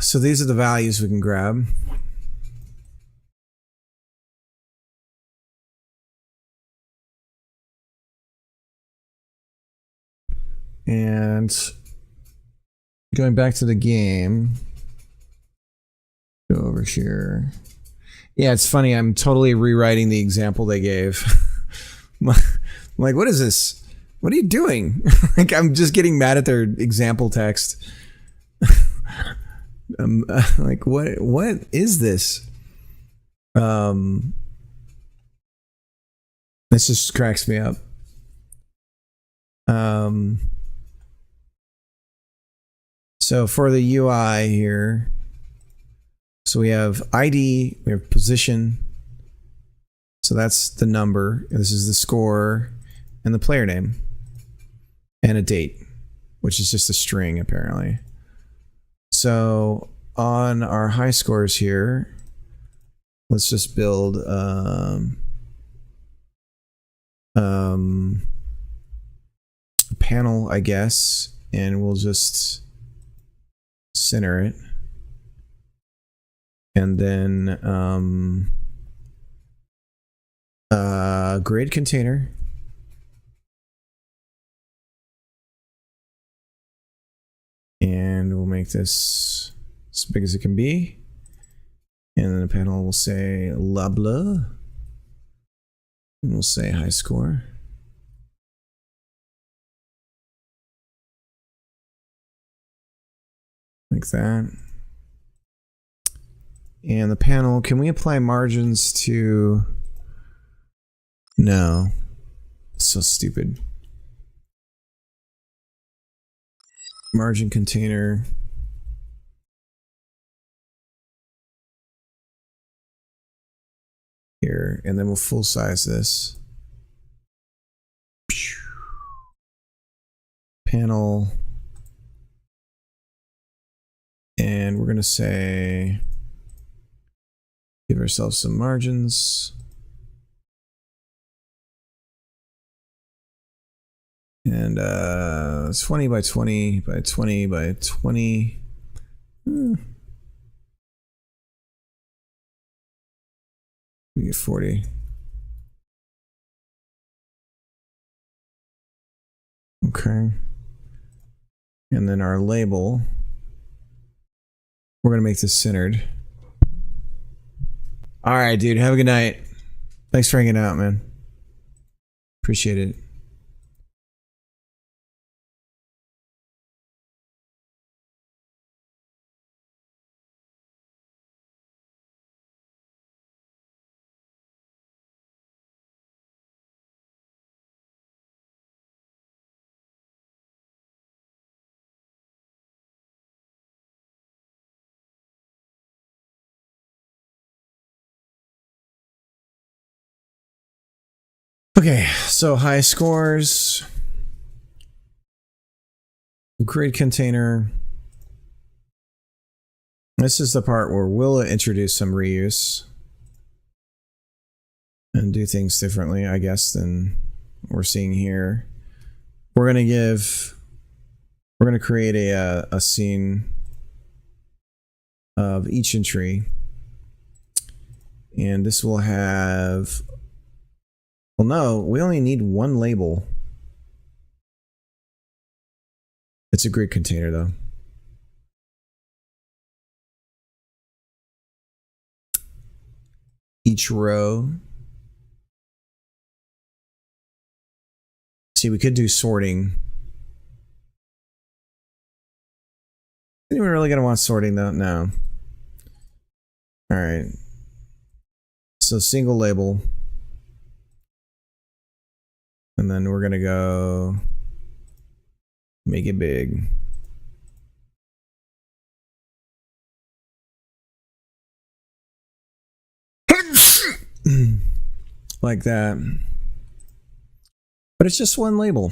so these are the values we can grab. And going back to the game, go over here. Yeah, it's funny. I'm totally rewriting the example they gave. I'm like, what is this? What are you doing? Like, I'm just getting mad at their example text. Like, what is this? This just cracks me up. So for the UI here, So we have ID, we have position. So that's the number. This is the score and the player name. And a date, which is just a string apparently. So on our high scores here, let's just build a panel, I guess, and we'll just center it. And then grid container. And we'll make this as big as it can be. And then the panel will say Labla. And we'll say high score. Like that. And the panel, can we apply margins to... No. It's so stupid. Margin container. Here, and then we'll full size this. Panel. And we're going to say, give ourselves some margins. And 20 by 20 by 20 by 20. We get 40. Okay. And then our label, we're going to make this centered. All right, dude. Have a good night. Thanks for hanging out, man. Appreciate it. Okay, so high scores, grid container. This is the part where we'll introduce some reuse and do things differently, I guess, than we're seeing here. We're gonna create a scene of each entry, and this will have. Well, no, we only need one label. It's a grid container, though. Each row. See, we could do sorting. Anyone really gonna want sorting, though? No. All right. So single label. And then we're gonna go make it big. Like that. But it's just one label.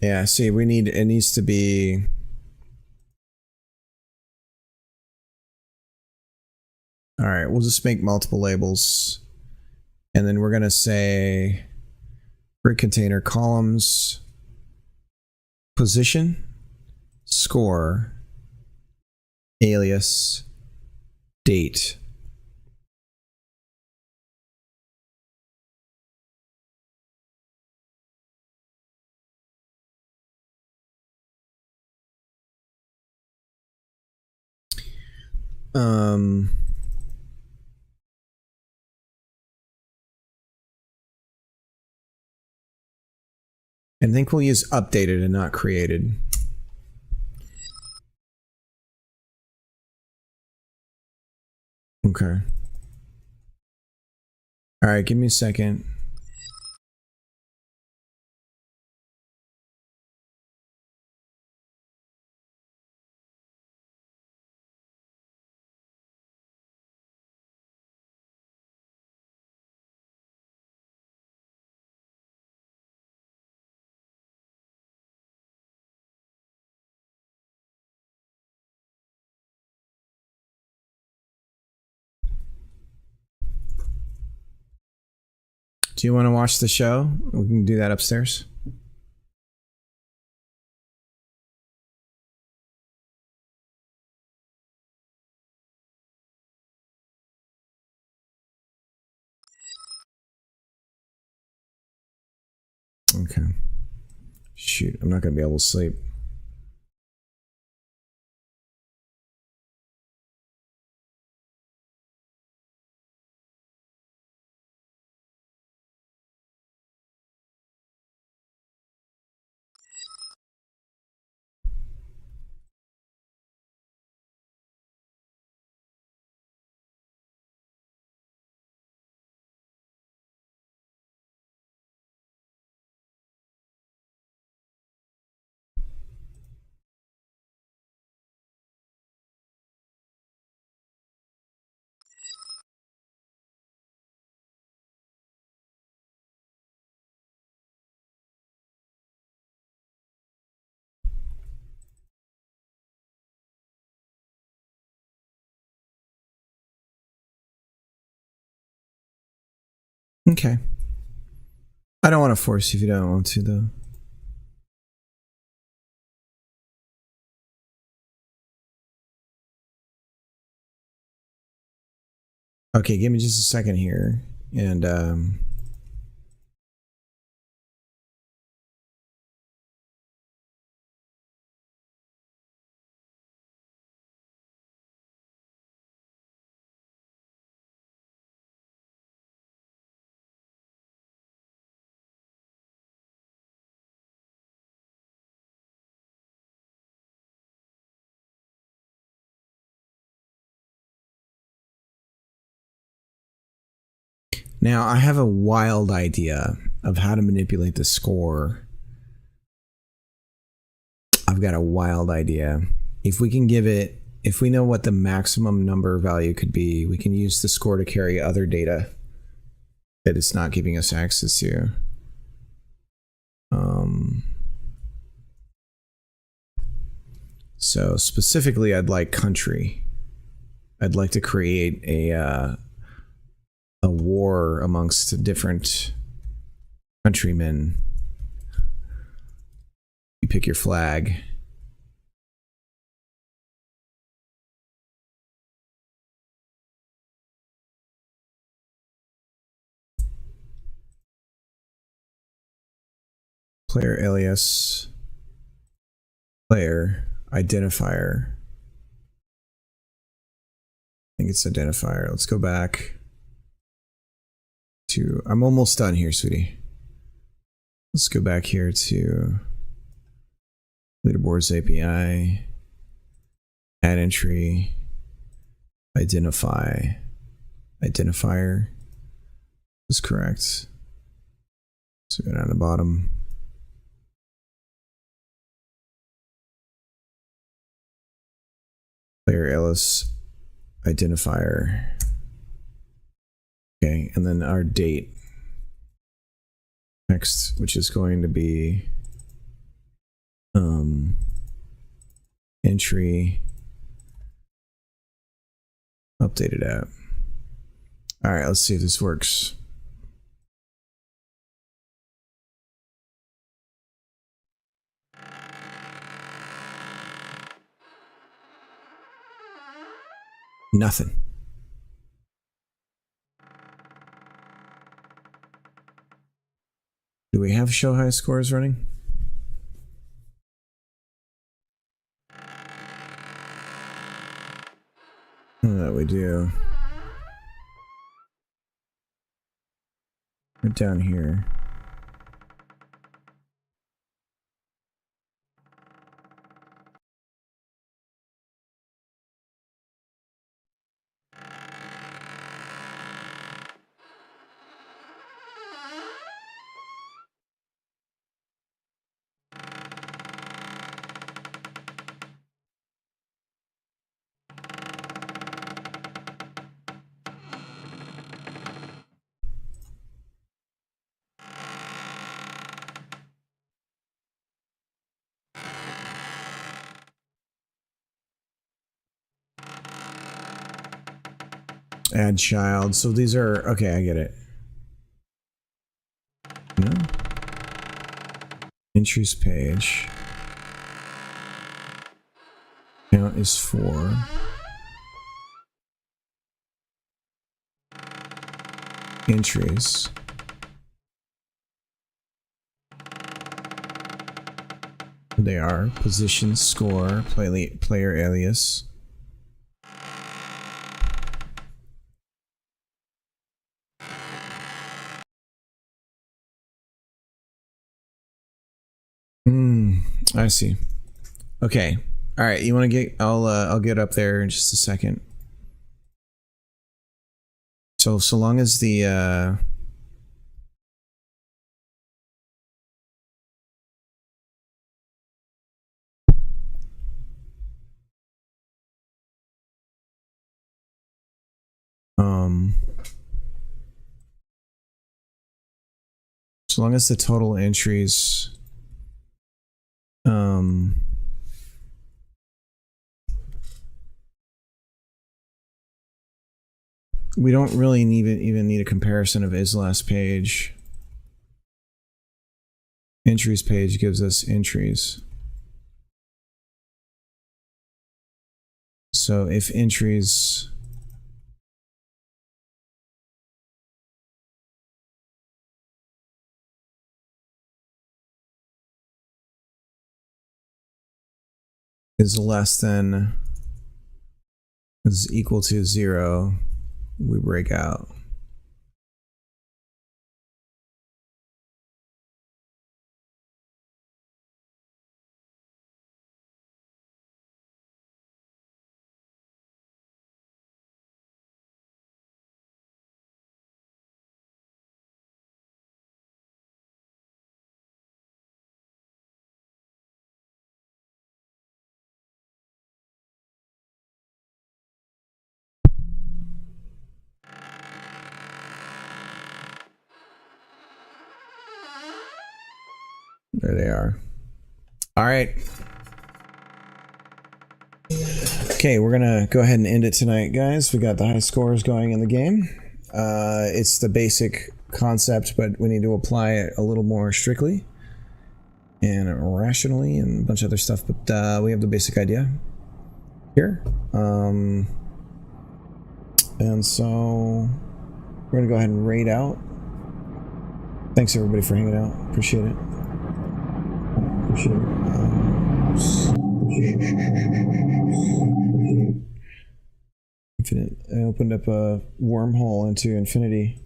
Yeah, see, it needs to be. All right, we'll just make multiple labels. And then we're going to say grid container columns, position, score, alias, date. I think we'll use updated and not created. Okay. All right, give me a second. Do you want to watch the show? We can do that upstairs. Okay. Shoot, I'm not going to be able to sleep. Okay. I don't want to force you if you don't want to, though. Okay, give me just a second here. And, now, I have a wild idea of how to manipulate the score. I've got a wild idea. If we can give it, if we know what the maximum number value could be, we can use the score to carry other data that it's not giving us access to. So specifically, I'd like country. I'd like to create a war amongst different countrymen. You pick your flag. Player alias. Player identifier. I think it's identifier. Let's go back to, I'm almost done here, sweetie. Let's go back here to leaderboards API, add entry, identifier is correct. So go down to the bottom. Player alias identifier. Okay, and then our date text, which is going to be entry updated app. All right, let's see if this works. Nothing. Do we have show high scores running? Oh, we do. We're down here. Add child. So these are okay. I get it. No. Entries page. Count is 4. Entries. They are position, score, player alias. I see. Okay. All right. You want to get? I'll get up there in just a second. So long as the so long as the total entries we don't really even need a comparison of his last page. Entries page gives us entries. So if entries is less than is equal to 0, we break out. There they are. All right. Okay, we're gonna go ahead and end it tonight, guys. We got the high scores going in the game. It's the basic concept, but we need to apply it a little more strictly and rationally and a bunch of other stuff. But we have the basic idea here. And so we're gonna go ahead and raid out. Thanks everybody for hanging out. Appreciate it. Infinite. I opened up a wormhole into infinity.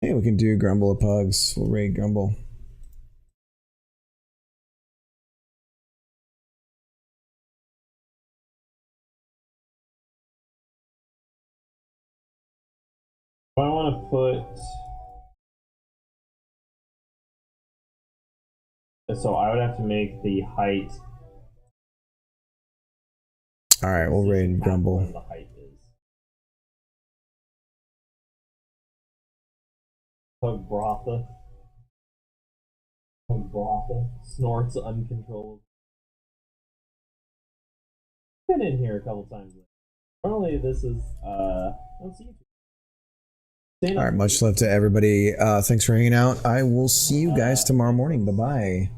Hey, we can do Grumble of Pugs. We'll raid Grumble. I want to put, so I would have to make the height. All right, we'll raid Grumble. The height is. Pug Brotha. Pug Brotha snorts uncontrollably. Been in here a couple times. Normally this is let's see. All right, much love to everybody. Thanks for hanging out. I will see you guys tomorrow morning. Bye-bye.